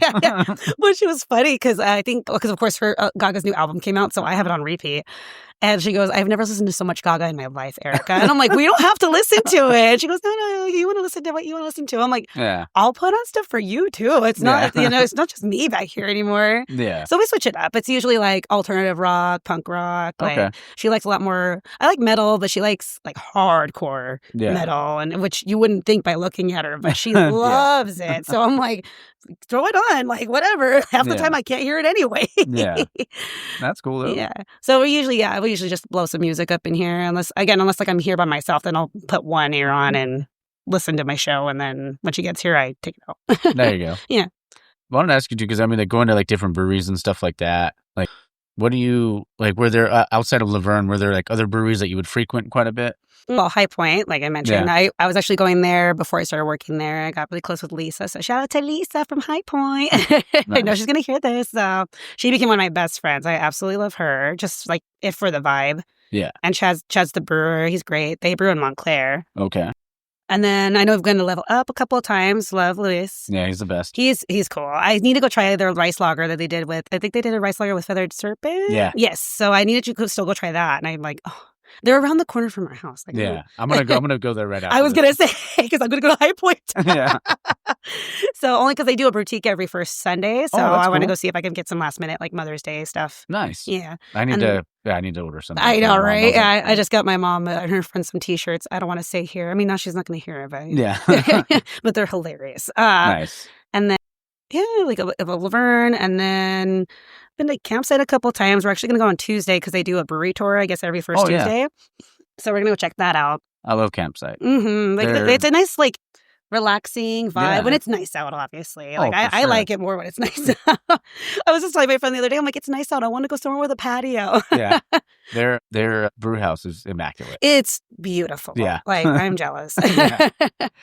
But she was funny because of course, her Gaga's new album came out. So I have it on repeat. And she goes, I've never listened to so much Gaga in my life, Erika. And I'm like, we don't have to listen to it. And she goes, no, you want to listen to what you want to listen to. I'm like, I'll put on stuff for you too. It's not, it's not just me back here anymore. Yeah. So we switch it up. It's usually like alternative rock, punk rock. Like, she likes a lot more, I like metal, but she likes like hardcore metal, and which you wouldn't think by looking at her, but she loves it. So I'm like, throw it on, like whatever. Half the time I can't hear it anyway. Yeah. That's cool though. Yeah. So we usually just blow some music up in here. Unless like I'm here by myself, then I'll put one ear on and listen to my show. And then when she gets here, I take it out. There you go. Yeah. I wanted to ask you too, because I mean, like going to like different breweries and stuff like that. Like, what do you like? Were there outside of Laverne? Were there like other breweries that you would frequent quite a bit? Well, High Point, like I mentioned, I was actually going there before I started working there. I got really close with Lisa, so shout out to Lisa from High Point. Nice. I know she's gonna hear this. She became one of my best friends. I absolutely love her, just like if for the vibe. Yeah. And Chad's the brewer. He's great. They brew in Montclair. Okay. And then I know I'm going to level up a couple of times. Love Luis. Yeah, he's the best. He's cool. I need to go try their rice lager that they did with, I think they did a rice lager with Feathered Serpent. Yeah. Yes. So I needed to still go try that. And I'm like, oh, they're around the corner from our house. Like, yeah. I'm going to go there right after. I was going to say, because I'm going to go to High Point. Yeah. So only because they do a boutique every first Sunday. So I want to cool. go see if I can get some last minute, like Mother's Day stuff. Nice. Yeah. I need to order something. I know, right? I just got my mom and her friend some T-shirts. I don't want to say here. I mean, now she's not going to hear it, but but they're hilarious. Nice. And then like a Laverne, and then been to Campsite a couple times. We're actually going to go on Tuesday because they do a brewery tour, I guess, every first Tuesday. So we're going to go check that out. I love Campsite. Mm-hmm. Like it's a nice like relaxing vibe when it's nice out, obviously. Like I like it more when it's nice out. I was just telling my friend the other day, I'm like, it's nice out. I want to go somewhere with a patio. Yeah. Their brew house is immaculate. It's beautiful. Yeah. Like, I'm jealous.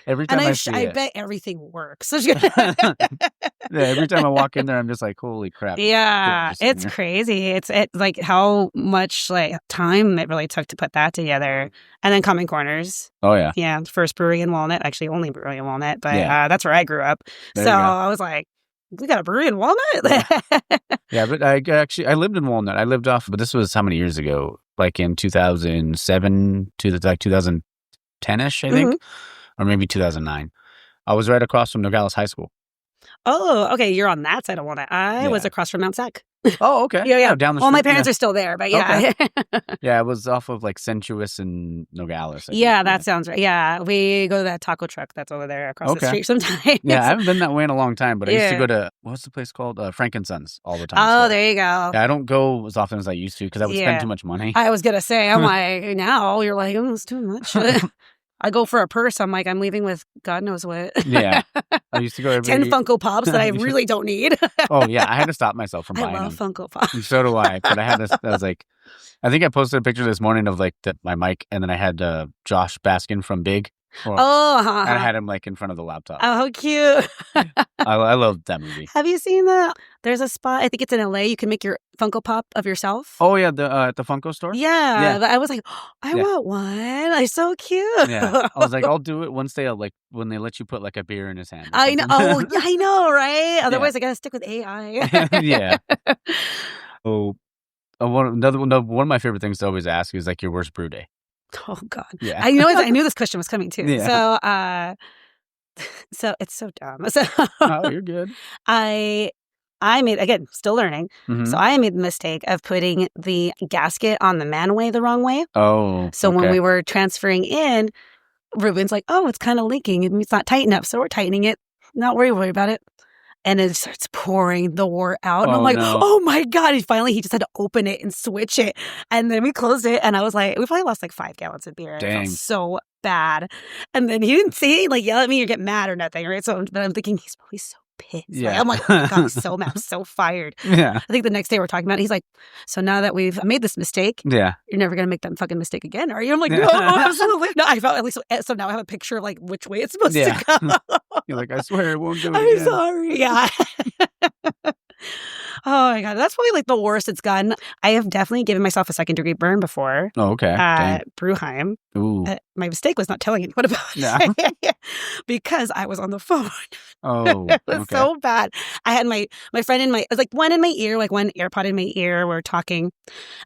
Every time I see I it. bet everything works. Every time I walk in there, I'm just like, holy crap. Yeah. It's crazy. It's like how much like time it really took to put that together. And then Common Corners. Oh, yeah. Yeah. First brewery in Walnut. Actually, only brewery in Walnut. But that's where I grew up. So I was like, we got a brewery in Walnut? Yeah, but I lived in Walnut. I lived off, but this was how many years ago? Like in 2007 to like 2010-ish, I think, or maybe 2009. I was right across from Nogales High School. Oh, okay. You're on that side of Walnut. I was across from Mount Sac. Oh, okay. Yeah. Oh, down the street. Well, my parents are still there, but yeah. Okay. Yeah, it was off of like Sensuous and Nogales. That sounds right. Yeah, we go to that taco truck that's over there across the street sometimes. Yeah, I haven't been that way in a long time, but I used to go to, what's the place called? Frankincense all the time. Oh, there you go. Yeah, I don't go as often as I used to because I would spend too much money. I was going to say, I'm like, now you're like, oh, it's too much. I go for a purse. I'm like, I'm leaving with God knows what. Yeah. I used to go 10 Funko Pops that I really don't need. Oh, yeah. I had to stop myself from buying them. I love Funko Pops. So do I. But I had this, I was like, I think I posted a picture this morning of like my mic, and then I had Josh Baskin from Big. And I had him like in front of the laptop. Oh, how cute. I love that movie. Have you seen that? There's a spot, I think it's in LA, you can make your Funko Pop of yourself. Oh, yeah, at the Funko store? Yeah. I was like, I want one. It's so cute. Yeah. I was like, I'll do it once when they let you put like a beer in his hand. I know. Oh, I know, right? Otherwise, I got to stick with AI. Yeah. Oh, one of my favorite things to always ask is like your worst brew day. Oh God! Yeah, I knew this question was coming too. Yeah. So it's so dumb. Oh, you're good. I made, again, still learning. Mm-hmm. So I made the mistake of putting the gasket on the manway the wrong way. Oh, so when we were transferring in, Ruben's like, "Oh, it's kind of leaking. It's not tight enough." So we're tightening it. Not worry about it. And it starts pouring the wort out. And I'm like, oh my God. And finally, he just had to open it and switch it. And then we closed it. And I was like, we probably lost like 5 gallons of beer. Dang. It felt so bad. And then he didn't say, like, yell at me or get mad or nothing, right? So but I'm thinking he's probably so pissed. Yeah. Like, I'm like, oh my God, I'm so mad. I'm so fired. Yeah. I think the next day we're talking about it. He's like, so now that we've made this mistake, Yeah. you're never going to make that fucking mistake again, are you? I'm like, Yeah. no, absolutely not. I felt at least, so now I have a picture of like which way it's supposed Yeah. to go. You're like, I swear it won't do it I'm again. sorry. Yeah. Oh my God. That's probably like the worst it's gotten. I have definitely given myself a second-degree burn before Oh, okay. at Brewheim. Ooh. My mistake was not telling anyone about it because I was on the phone. Oh, It was okay. so bad. I had my friend in it was like one in my ear, like one AirPod in my ear. We're talking,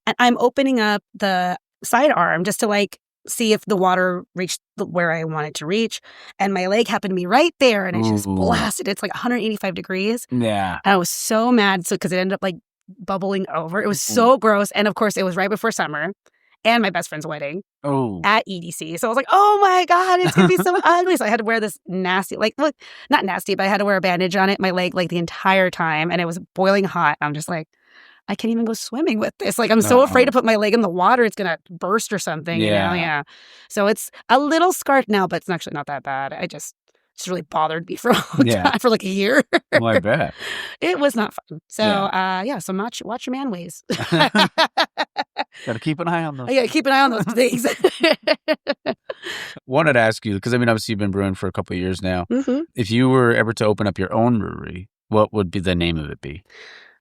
and I'm opening up the sidearm just to like see if the water reached where I wanted to reach, and my leg happened to be right there, and it just Ooh. blasted. It's like 185 degrees. Yeah. I was so mad, because it ended up like bubbling over. It was so gross, and of course, it was right before summer, and my best friend's wedding Oh. at EDC. So I was like, oh my God, it's gonna be so ugly. So I had to wear this nasty, like not nasty, but I had to wear a bandage on it, my leg, like the entire time, and it was boiling hot. I'm just like, I can't even go swimming with this. Like, I'm so afraid to put my leg in the water. It's going to burst or something, you know? Yeah. So it's a little scarred now, but it's actually not that bad. It's really bothered me for a long time, for like a year. Well, I bet. It was not fun. So, so watch your man ways. Got to keep an eye on those. Yeah, keep an eye on those things. Wanted to ask you, because I mean, obviously you've been brewing for a couple of years now. Mm-hmm. If you were ever to open up your own brewery, what would be the name of it be?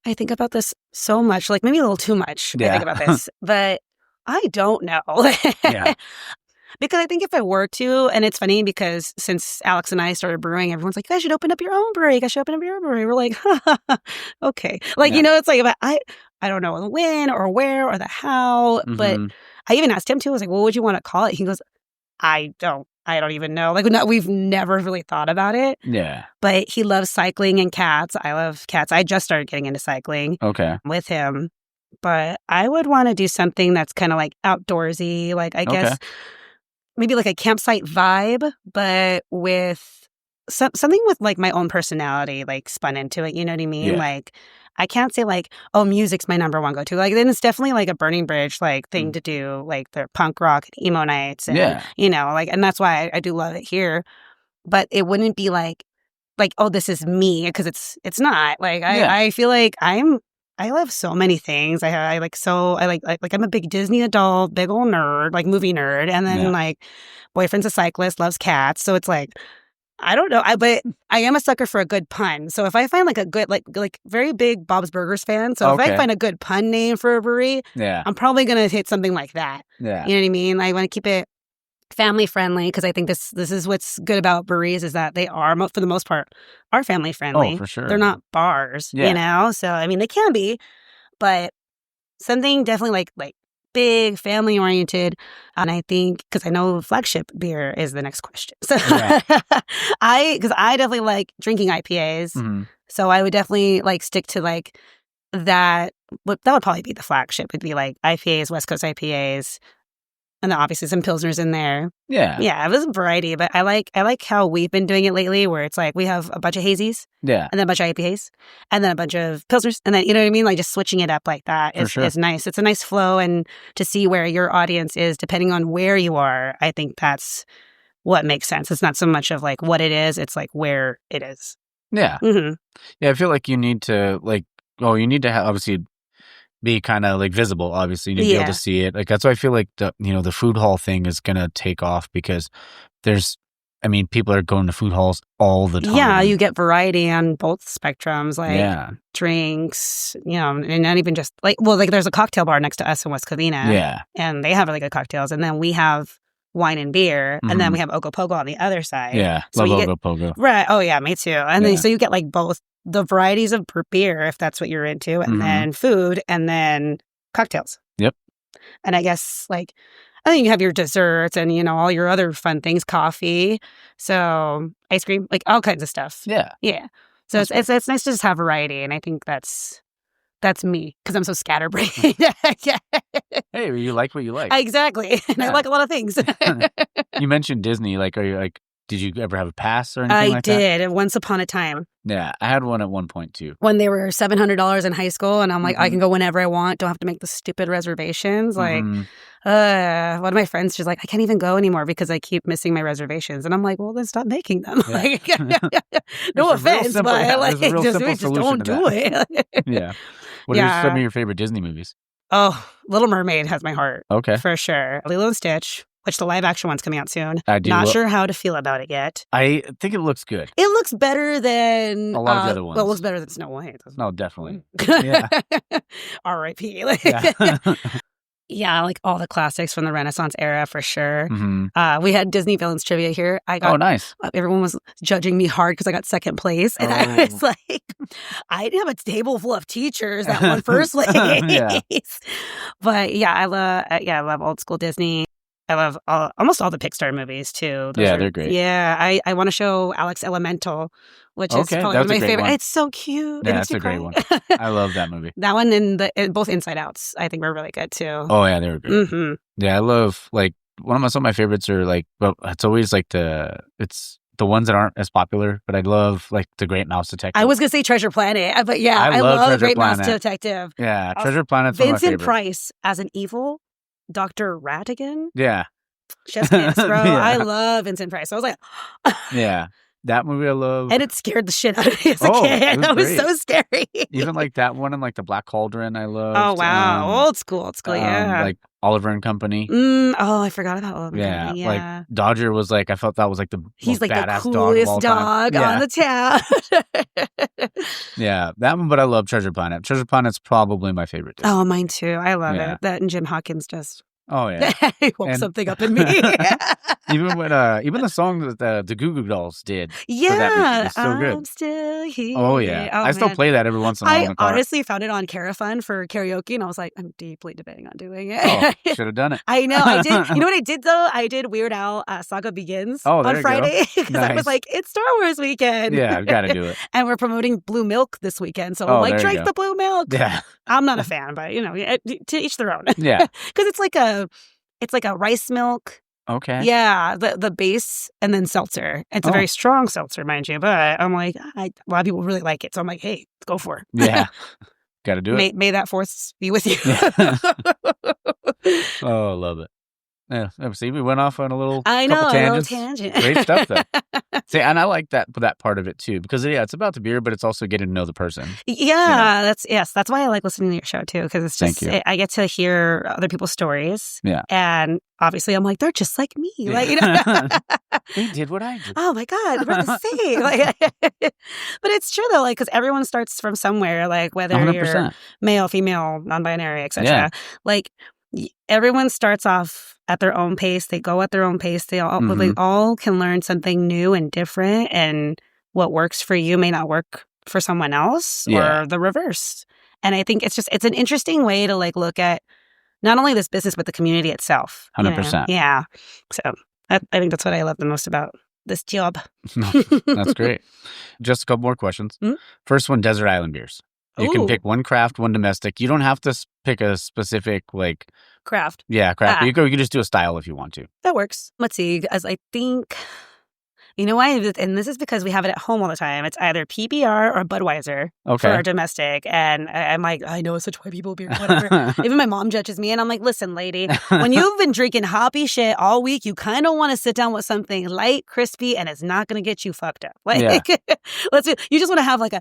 I think about this so much, like maybe a little too much. I think about this, but I don't know. Yeah. Because I think if I were to, and it's funny because since Alex and I started brewing, everyone's like, you guys should open up your own brewery. You guys should open up your own brewery. We're like, okay. Like, you know, it's like, I don't know the when or where or the how, but I even asked him too. I was like, what would you want to call it? He goes, I don't even know. Like, we've never really thought about it. Yeah. But he loves cycling and cats. I love cats. I just started getting into cycling with him. But I would want to do something that's kind of like outdoorsy. Like, I guess maybe like a campsite vibe, but with something with like my own personality, like spun into it. You know what I mean? Yeah. Like, I can't say like, oh, music's my number one go-to. Like, then it's definitely like a Burning Bridge like thing to do, like their punk rock emo nights, and you know, like, and that's why I do love it here. But it wouldn't be like, oh, this is me, because it's not. Like, I feel like I love so many things. I'm a big Disney adult, big old nerd, like movie nerd, and then like boyfriend's a cyclist, loves cats, so it's like, I don't know. But I am a sucker for a good pun. So if I find like a good, like very big Bob's Burgers fan. So if I find a good pun name for a brewery, I'm probably going to hit something like that. Yeah. You know what I mean? I want to keep it family friendly, because I think this is what's good about breweries, is that they are, for the most part, are family friendly. Oh, for sure. They're not bars, you know? So, I mean, they can be, but something definitely like big, family oriented. And I think, because I know flagship beer is the next question. So because I definitely like drinking IPAs. So I would definitely like stick to like that. That would probably be the flagship. It'd be like IPAs, West Coast IPAs. And then obviously some Pilsners in there. Yeah. Yeah, it was a variety, but I like how we've been doing it lately, where it's like we have a bunch of hazies. Yeah. And then a bunch of IPAs. And then a bunch of Pilsners. And then, you know what I mean? Like, just switching it up like that is nice. It's a nice flow, and to see where your audience is, depending on where you are, I think that's what makes sense. It's not so much of like what it is, it's like where it is. Yeah. Yeah, I feel like you need to have, obviously, be kind of like visible. Obviously, you need to be able to see it. Like, that's why I feel like the food hall thing is gonna take off, because people are going to food halls all the time. Yeah, you get variety on both spectrums, like drinks, you know, and not even just like, well, like there's a cocktail bar next to us in West Covina. Yeah, and they have really good cocktails, and then we have wine and beer, and then we have Ogopogo on the other side. Yeah, so love Ogopogo. Right. Oh yeah, me too. And then so you get like both the varieties of beer, if that's what you're into, and then food, and then cocktails. Yep. And I guess like, I think you have your desserts and, you know, all your other fun things, coffee, so ice cream, like all kinds of stuff. Yeah. Yeah. So it's nice to just have variety, and I think that's me, because I'm so scatterbrained. Hey, you like what you like. Exactly. And I like a lot of things. You mentioned Disney. Like, are you like, Did you ever have a pass or anything like that? I did once upon a time. Yeah, I had one at one point too. When they were $700 in high school, and I'm like, I can go whenever I want. Don't have to make the stupid reservations. Like, one of my friends, she's like, I can't even go anymore because I keep missing my reservations. And I'm like, well, then stop making them. Yeah. Like, no offense, but like, just don't do it. Yeah. What are some of your favorite Disney movies? Oh, Little Mermaid has my heart. Okay. For sure. Lilo and Stitch, which the live action one's coming out soon. Not sure how to feel about it yet. I think it looks good. It looks better than a lot of the other ones. Well, it looks better than Snow White. No, definitely. Yeah. R.I.P. Yeah. Yeah, like all the classics from the Renaissance era for sure. We had Disney Villains trivia here. Nice. Everyone was judging me hard because I got second place. And I was like, I didn't have a table full of teachers that won first place. Yeah. But yeah, I love old school Disney. I love almost all the Pixar movies too. They're great. Yeah, I want to show Alex Elemental, which is probably one of my favorite. One. It's so cute. Yeah, that's a great one. I love that movie. That one and both Inside Outs, I think, were really good too. Oh yeah, they were good. Yeah, I love like some of my favorites are like, well, it's always like it's the ones that aren't as popular, but I love like The Great Mouse Detective. I was gonna say Treasure Planet, but yeah, I love Great Mouse Detective. Yeah, Treasure Planet's one of my favorites. Vincent Price as an evil Dr. Ratigan. Yeah. Chef's kiss, bro. Yeah. I love Vincent Price. So I was like, yeah. That movie I love. And it scared the shit out of me as a kid. That was so scary. Even like that one and like The Black Cauldron I love. Oh, wow. Old school, yeah. Like Oliver and Company. I forgot about Oliver and Company. Yeah. Like Dodger was like, I felt that was like the He's most like badass the coolest dog on the town. Yeah, that one, but I love Treasure Planet. Treasure Planet's probably my favorite. Oh, mine too. I love it. That and Jim Hawkins just... Oh yeah, he woke something up in me. even when even the song that the Goo Goo Dolls did, yeah, was so good. I'm still here. Oh yeah, I still play that every once in a while. I honestly found it on Carafun for karaoke, and I was like, I'm deeply debating on doing it. Oh, should have done it. I know, I did. You know what I did though? I did Weird Al Saga Begins on Friday because I was like, it's Star Wars weekend. Yeah, I've got to do it. And we're promoting Blue Milk this weekend, so I'm like, drink the blue milk. Yeah, I'm not a fan, but you know, to each their own. Yeah, because it's like a rice milk. Okay. Yeah, the base and then seltzer. It's a very strong seltzer, mind you, but I'm like, a lot of people really like it. So I'm like, hey, go for it. Yeah. Got to do it. May that force be with you. Oh, I love it. Yeah, see, we went off on a little tangent. Great stuff, though. See, and I like that part of it too, because it's about the beer, but it's also getting to know the person. Yeah, that's why I like listening to your show too, because it's just I get to hear other people's stories. Yeah, and obviously I'm like, they're just like me. Yeah. Like, they did what I did. Oh my God, we're the same. Like, but it's true though, like, because everyone starts from somewhere, like whether 100%. You're male, female, non-binary, etc. Yeah. Like everyone starts off at their own pace. They go at their own pace. They all can learn something new and different, and what works for you may not work for someone else, or the reverse. And I think it's an interesting way to like look at not only this business but the community itself. 100%. Yeah. So I think that's what I love the most about this job. That's great. Just a couple more questions. Mm-hmm. First one, desert island beers. You can pick one craft, one domestic. You don't have to pick a specific, like... Craft. Yeah, craft. You can just do a style if you want to. That works. Let's see. As I think... You know why? And this is because we have it at home all the time. It's either PBR or Budweiser for our domestic. And I'm like, I know it's such white people beer, whatever. Even my mom judges me. And I'm like, listen, lady, when you've been drinking hoppy shit all week, you kind of want to sit down with something light, crispy, and it's not going to get you fucked up. Like, you just want to have like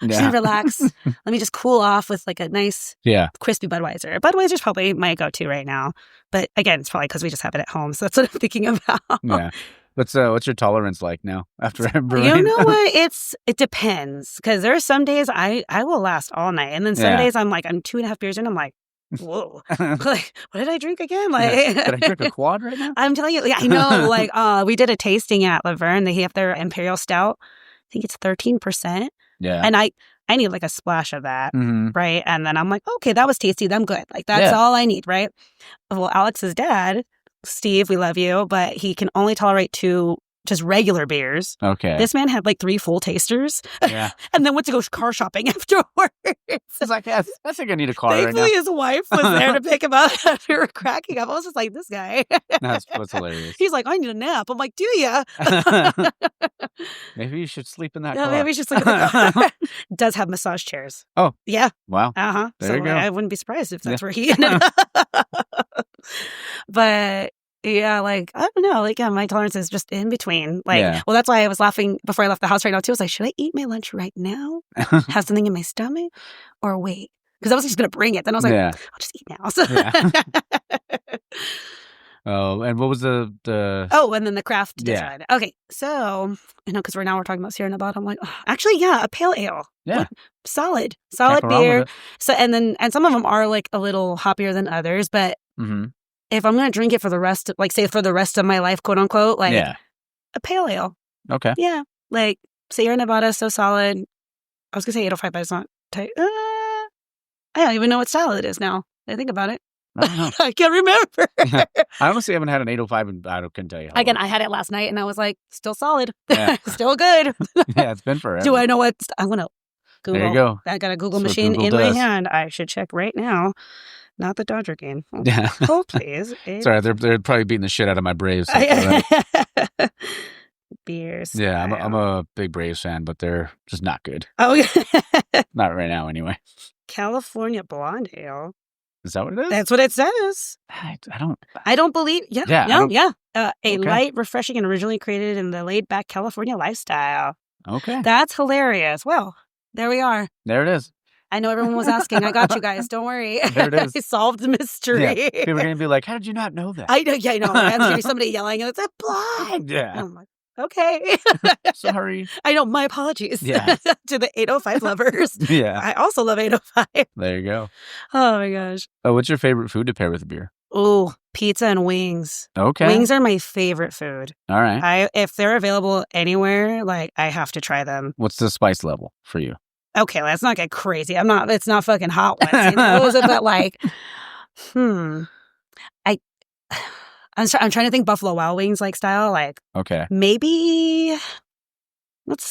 just relax. Let me just cool off with like a nice, crispy Budweiser. Budweiser's probably my go-to right now. But again, it's probably because we just have it at home. So that's what I'm thinking about. Yeah. What's your tolerance like now after brewing? You know what? It depends, because there are some days I will last all night, and then some days I'm 2.5 beers in, I'm like, whoa, like what did I drink again? Like, did I drink a quad right now? I'm telling you, I know. Like, we did a tasting at Laverne. They have their Imperial Stout. I think it's 13%. Yeah, and I need like a splash of that, right? And then I'm like, okay, that was tasty. I'm good. Like that's all I need, right? Well, Alex's dad, Steve, we love you, but he can only tolerate two just regular beers. Okay. This man had like 3 full tasters. Yeah. And then went to go car shopping afterwards. It's like, I think I need a car right now. Thankfully, his wife was there to pick him up. We were cracking up. I was just like, this guy. That's hilarious. He's like, I need a nap. I'm like, do ya? Maybe you should sleep in that Yeah, car. maybe you should sleep in the car. It does have massage chairs. Oh. Yeah. Wow. Uh-huh. There So you go. I wouldn't be surprised if that's where he ended up. But yeah, like, I don't know. Like, yeah, my tolerance is just in between. Like, well, that's why I was laughing before I left the house right now, too. I was like, should I eat my lunch right now? Have something in my stomach? Or wait? Because I was just going to bring it. Then I was like, I'll just eat now. So Oh, and what was the... Oh, and then the craft design. Okay, so, because we're talking about Sierra Nevada. I'm like, actually, yeah, a pale ale. Yeah. Solid Can't go wrong beer. with it. So, and some of them are like a little hoppier than others, but if I'm going to drink it for the rest, say for the rest of my life, quote unquote, like a pale ale. Okay. Yeah. Like Sierra Nevada is so solid. I was going to say 805, but it's not tight. I don't even know what style it is now. I think about it. I don't know. I can't remember. I honestly haven't had an 805 and I couldn't tell you how Again, long. I had it last night and I was like, still solid. Yeah. Still good. Yeah, it's been forever. Do I know what? I'm going to Google. There you go. I got a Google That's what machine Google in does. my hand. I should check right now. Not the Dodger game. Yeah. Hold, please. Sorry, they're probably beating the shit out of my Braves. Beers. Yeah, I'm a big Braves fan, but they're just not good. Oh, yeah. Not right now, anyway. California Blonde Ale. Is that what it is? That's what it says. I don't believe. Yeah. Yeah, No, yeah. A Okay. light, refreshing, and originally created in the laid-back California lifestyle. Okay. That's hilarious. Well, there we are. There it is. I know everyone was asking. I got you guys. Don't worry. There it is. I solved the mystery. Yeah. People are going to be like, how did you not know that? I know. Yeah, I know. I'm going to be somebody yelling, and it's a blind. Yeah. I'm like, okay. Sorry. I know. My apologies Yeah. to the 805 lovers. Yeah. I also love 805. There you go. Oh, my gosh. Oh, what's your favorite food to pair with a beer? Oh, pizza and wings. Okay. Wings are my favorite food. All right. If they're available anywhere, I have to try them. What's the spice level for you? Okay, let's not get crazy. It's not fucking hot ones, but I'm trying to think Buffalo Wild Wings style, Okay. maybe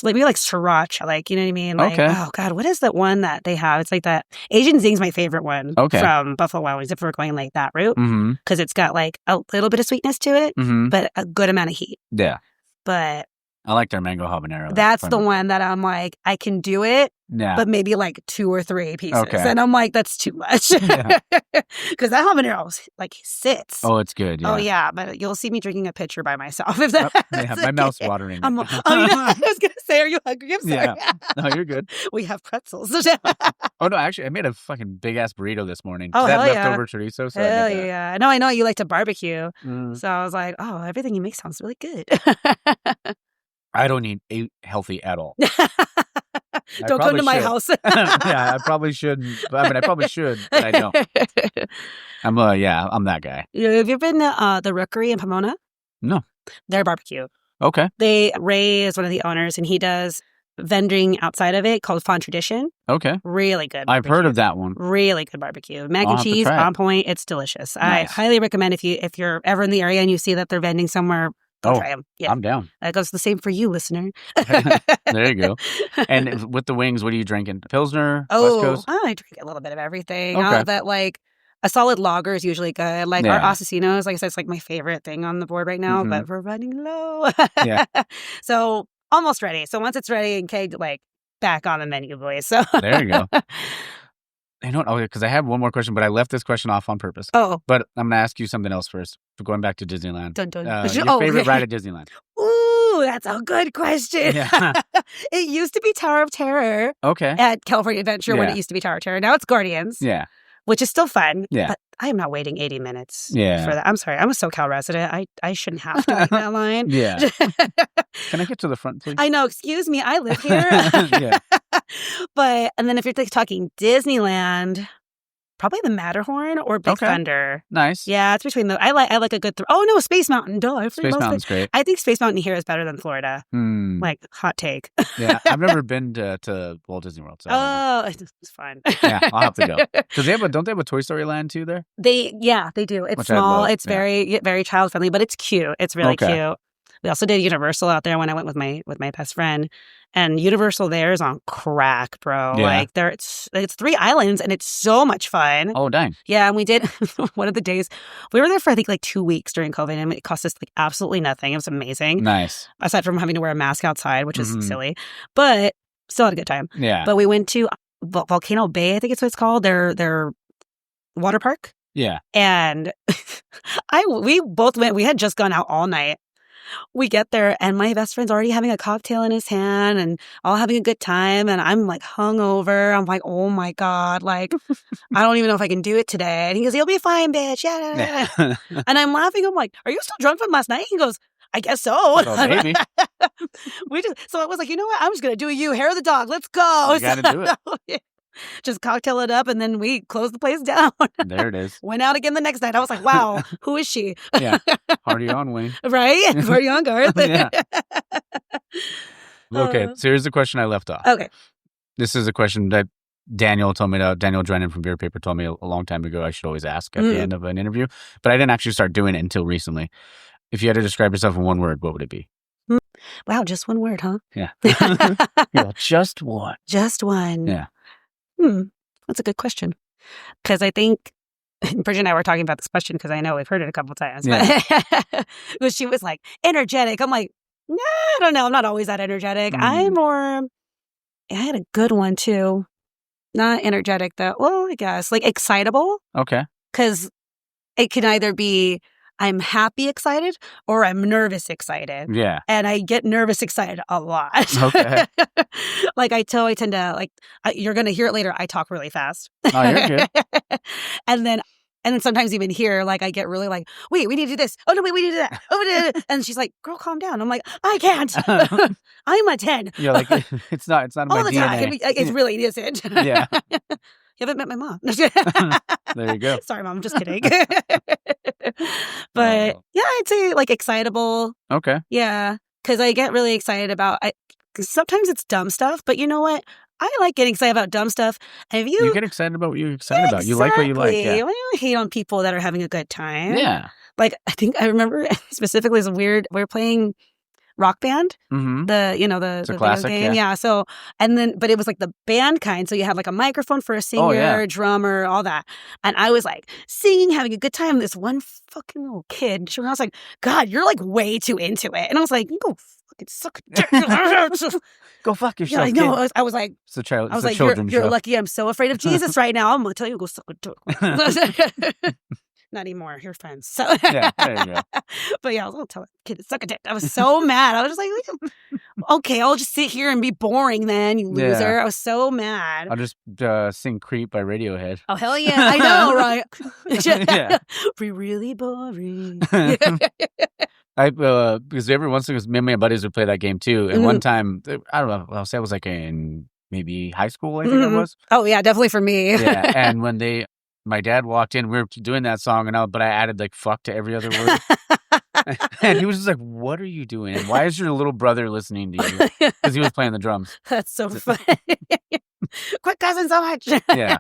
maybe sriracha, you know what I mean? Okay. Oh God, what is that one that they have? It's like that Asian Zing's my favorite one. Okay. From Buffalo Wild Wings, if we're going that route, Mm-hmm. because it's got a little bit of sweetness to it, Mm-hmm. but a good amount of heat. Yeah. But I like their mango habanero. that's the one that I'm like, I can do it. Yeah. But maybe 2 or 3 pieces. Okay. And I'm like, that's too much. Yeah. Because that habanero, sits. Oh, it's good. Yeah. Oh, yeah. But you'll see me drinking a pitcher by myself. If that Yeah, my mouth's watering. I was going to say, are you hungry? I'm sorry. Yeah. No, you're good. We have pretzels. Oh, no, actually, I made a fucking big-ass burrito this morning. Oh, That hell yeah. leftover chorizo. So Hell I did that. yeah. No, I know you like to barbecue. Mm. So I was like, oh, everything you make sounds really good. I don't eat healthy at all. Don't come to my house. Yeah, I probably shouldn't. I probably should, but I don't. I'm that guy. Have you been to the Rookery in Pomona? No. Their barbecue. Okay. Ray is one of the owners, and he does vending outside of it called Fond Tradition. Okay. Really good. I've heard of that one. Really good barbecue. Mac I'll and have to cheese try it. on point. It's delicious. Nice. I highly recommend if you're ever in the area and you see that they're vending somewhere, go try them. Yeah. I'm down. That goes the same for you, listener. There you go. And with the wings, what are you drinking? Pilsner? West Oh, Coast? I drink a little bit of everything. Okay. But a solid lager is usually good. Our Yeah. assassinos, like I said, it's my favorite thing on the board right now, Mhm. but we're running low. Yeah. So almost ready. So once it's ready and kegged, back on the menu, boys. So There you go. I don't know, because I have one more question, but I left this question off on purpose. Oh, But I'm going to ask you something else first. Going back to Disneyland. dun dun. Your favorite ride at Disneyland? Ooh, that's a good question. Yeah. It used to be Tower of Terror Okay. at California Adventure when Yeah. it used to be Tower of Terror. Now it's Guardians, Yeah. which is still fun. Yeah. But I am not waiting 80 minutes Yeah. for that. I'm sorry. I'm a SoCal resident. I shouldn't have to wait that line. Yeah. Can I get to the front, please? I know. Excuse me. I live here. Yeah. And then if you're talking Disneyland, probably the Matterhorn or Big Okay. Thunder. Nice. Yeah, it's between the. I like a good. Oh no, Space Mountain. Duh. I Space love Mountain's great. I think Space Mountain here is better than Florida. Hmm. Hot take. Yeah. I've never been to Walt Disney World. So Oh, it's fun. yeah, I'll have to go. Because don't they have a Toy Story land too there? They do. It's Which I small. love, It's yeah. very, very child friendly, but it's cute. It's really Okay. cute. We also did Universal out there when I went with my best friend. And Universal there is on crack, bro. Yeah. Like it's 3 islands and it's so much fun. Oh, dang. Yeah, and we did one of the days. We were there for I think like 2 weeks during COVID, and it cost us like absolutely nothing. It was amazing. Nice. Aside from having to wear a mask outside, which is silly, but still had a good time. Yeah. But we went to Volcano Bay, I think it's what it's called. Their water park. Yeah. And we both went. We had just gone out all night. We get there and my best friend's already having a cocktail in his hand and all having a good time. And I'm like hungover. I'm like, oh my God, like, I don't even know if I can do it today. And he goes, you'll be fine, bitch. Yeah. And I'm laughing. I'm like, are you still drunk from last night? He goes, I guess so. Oh, maybe. So I was like, you know what? I'm just going to do you. Hair of the dog. Let's go. You got to do it. Just cocktail it up and then we closed the place down. There it is. Went out again the next night. I was like, wow, who is she? Yeah. Party on, Wayne. Right? Party on, Garth. Yeah. Okay. So here's the question I left off. Okay. This is a question that Daniel Drennan from Beer Paper told me a long time ago I should always ask at the end of an interview, but I didn't actually start doing it until recently. If you had to describe yourself in one word, what would it be? Wow, just one word, huh? Yeah. Yeah, just one. Just one. Yeah. That's a good question. Because I think Bridget and I were talking about this question because I know we've heard it a couple times. Yeah. But she was like, energetic. I'm like, nah, I don't know. I'm not always that energetic. I'm more, I had a good one too. Not energetic though. Well, I guess like excitable. Okay. Because it can either be I'm happy excited or I'm nervous excited. Yeah. And I get nervous excited a lot. Okay. Like I tend to like, you're going to hear it later. I talk really fast. Oh, you're good. And then sometimes even here, like I get really like, wait, we need to do this. Oh no, wait, we need to do that. Oh, we need to do that. And she's like, girl, calm down. I'm like, I can't. I'm a 10. You're like, it's not in all my the time. DNA. It really isn't. Yeah. You haven't met my mom. There you go. Sorry, Mom. I'm just kidding. But yeah, I'd say like excitable. Okay. Yeah. Because I get really excited about, sometimes it's dumb stuff, but you know what? I like getting excited about dumb stuff. And if you get excited about what you're excited about. You like what you like. Yeah. I don't hate on people that are having a good time. Yeah. Like, I think I remember specifically it's weird. We were playing Rock Band, the classic video game. Yeah. So, but it was like the band kind. So you had like a microphone for a singer, drummer, all that. And I was like singing, having a good time. This one fucking little kid, I was like, God, you're like way too into it. And I was like, you go fucking suck a dick. Go fuck yourself. Yeah, I know. I was like, it's a child. I was like, you're lucky I'm so afraid of Jesus right now. I'm going to tell you, go suck a dick. Not anymore. You're friends. So yeah, there you go. But yeah, I was going to tell the kid to suck a dick. I was so mad. I was just like, okay, I'll just sit here and be boring then, you loser. Yeah. I was so mad. I'll just sing Creep by Radiohead. Oh, hell yeah. I know, right? Yeah. Be really boring. Because every once in a while, me and my buddies would play that game too. And one time, I don't know, I'll say it was like in maybe high school, I think it was. Oh, yeah, definitely for me. Yeah. And when my dad walked in, we were doing that song, but I added like fuck to every other word. And he was just like, what are you doing? And why is your little brother listening to you? Because he was playing the drums. That's so funny. Quit cussing so much. Yeah.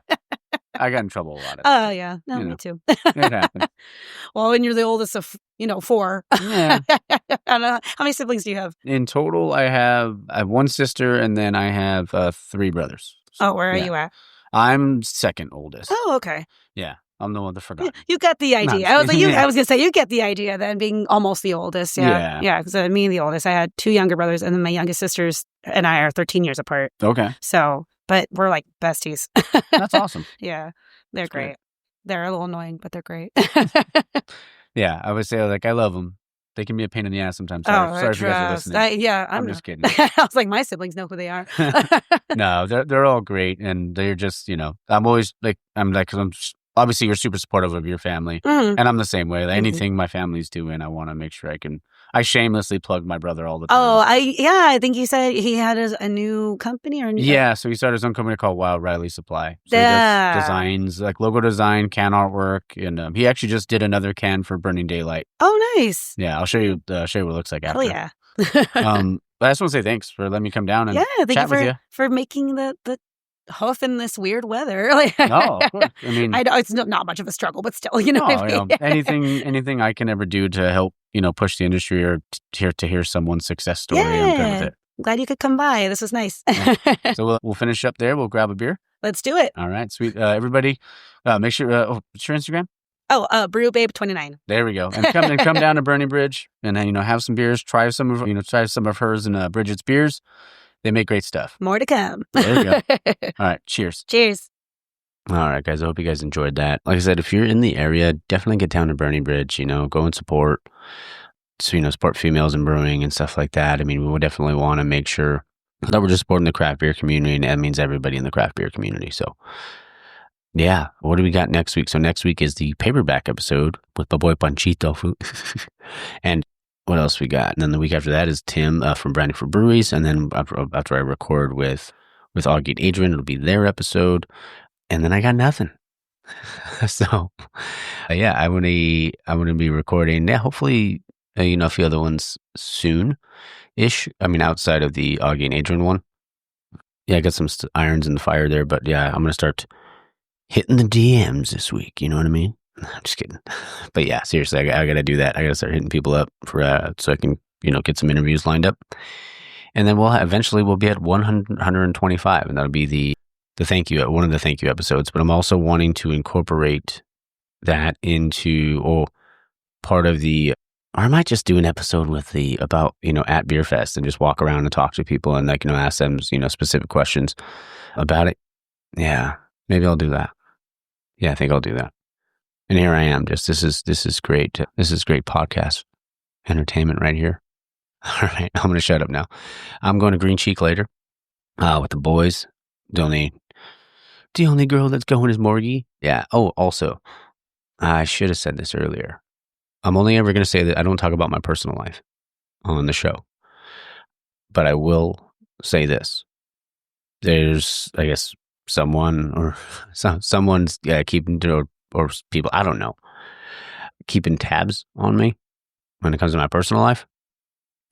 I got in trouble a lot. Oh, yeah. No, me too. It happened. Well, when you're the oldest of, 4. Yeah. I don't know. How many siblings do you have? In total, I have one sister, and then I have 3 brothers. So, where are you at? I'm second oldest. Oh, okay. Yeah. I'm the one that forgot. You got the idea. I was like, I was going to say, you get the idea then, being almost the oldest. Yeah. Yeah, because me and the oldest, I had 2 younger brothers, and then my youngest sisters and I are 13 years apart. Okay. So, but we're like besties. That's awesome. Yeah. They're great. Great. They're a little annoying, but they're great. Yeah. I would say, I love them. They can be a pain in the ass sometimes. Sorry if you guys are listening. I'm just kidding. I was like, my siblings know who they are. No, they're all great, and they're just, I'm always obviously you're super supportive of your family, and I'm the same way. Anything my family's doing, I want to make sure I shamelessly plug my brother all the time. Oh, I think you said he had a new company or yeah, so he started his own company called Wild Riley Supply. So he does designs, like logo design, can artwork, and he actually just did another can for Burning Daylight. Oh, nice. Yeah, I'll show you what it looks like after. Oh yeah. But I just want to say thanks for letting me come down and chat with you for making the huffing this weird weather. Like, No, of course. I mean, I know it's not much of a struggle, but still, you know what I mean? anything I can ever do to help, push the industry or to hear someone's success story, I'm good with it. I'm glad you could come by. This was nice. Yeah. So we'll finish up there. We'll grab a beer. Let's do it. All right, sweet. Everybody, make sure. What's your Instagram? Brew Babe 29. There we go. And come down to Burning Bridge and have some beers. Try some of hers and Bridget's beers. They make great stuff. More to come. There we go. All right, cheers. Cheers. All right, guys. I hope you guys enjoyed that. Like I said, if you're in the area, definitely get down to Burning Bridge. Go and support. So, support females in brewing and stuff like that. I mean, we would definitely want to make sure that we're just supporting the craft beer community, and that means everybody in the craft beer community. So, yeah. What do we got next week? So next week is the paperback episode with my boy Panchito. And what else we got? And then the week after that is Tim from Branding for Breweries. And then after I record with Augie and Adrian, it'll be their episode. And then I got nothing. So, yeah, I'm gonna be recording. Yeah, hopefully, a few other ones soon-ish. I mean, outside of the Augie and Adrian one. Yeah, I got some irons in the fire there. But yeah, I'm gonna start hitting the DMs this week. You know what I mean? I'm just kidding. But yeah, seriously, I got to do that. I got to start hitting people up for so I can, get some interviews lined up. And then eventually we'll be at 125, and that'll be the thank you, one of the thank you episodes. But I'm also wanting to incorporate that into part of the, or I might just do an episode with about at Beer Fest and just walk around and talk to people and ask them specific questions about it. Yeah, maybe I'll do that. Yeah, I think I'll do that. And here I am. This is great. This is great podcast entertainment right here. All right, I'm gonna shut up now. I'm going to Green Cheek later with the boys. The only girl that's going is Morgie. Yeah. Oh, also, I should have said this earlier. I'm only ever going to say that I don't talk about my personal life on the show, but I will say this. There's, I guess, someone's keeping or people, I don't know, keeping tabs on me when it comes to my personal life.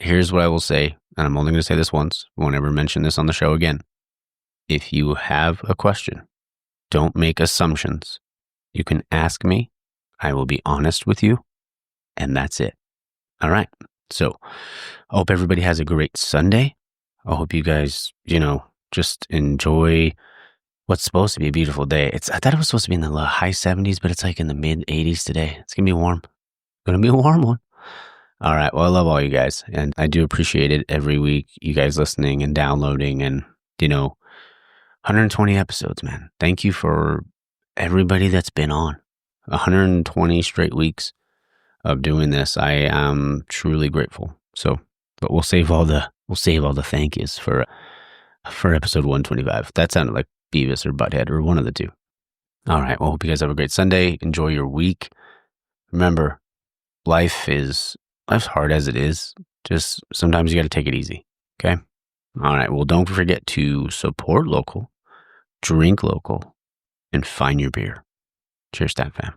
Here's what I will say, and I'm only going to say this once. I won't ever mention this on the show again. If you have a question, don't make assumptions. You can ask me. I will be honest with you, and that's it. All right. So I hope everybody has a great Sunday. I hope you guys, just enjoy what's supposed to be a beautiful day. I thought it was supposed to be in the high 70s, but it's like in the mid 80s today. It's going to be warm. Going to be a warm one. All right. Well, I love all you guys, and I do appreciate it every week, you guys listening and downloading, and, 120 episodes, man. Thank you for everybody that's been on. 120 straight weeks of doing this. I am truly grateful. So, but we'll save all the thank yous for episode 125. That sounded like Beavis or Butthead or one of the two. All right. Well, hope you guys have a great Sunday. Enjoy your week. Remember, life's hard as it is. Just sometimes you got to take it easy. Okay. All right. Well, don't forget to support local, drink local, and find your beer. Cheers, Stat Fam.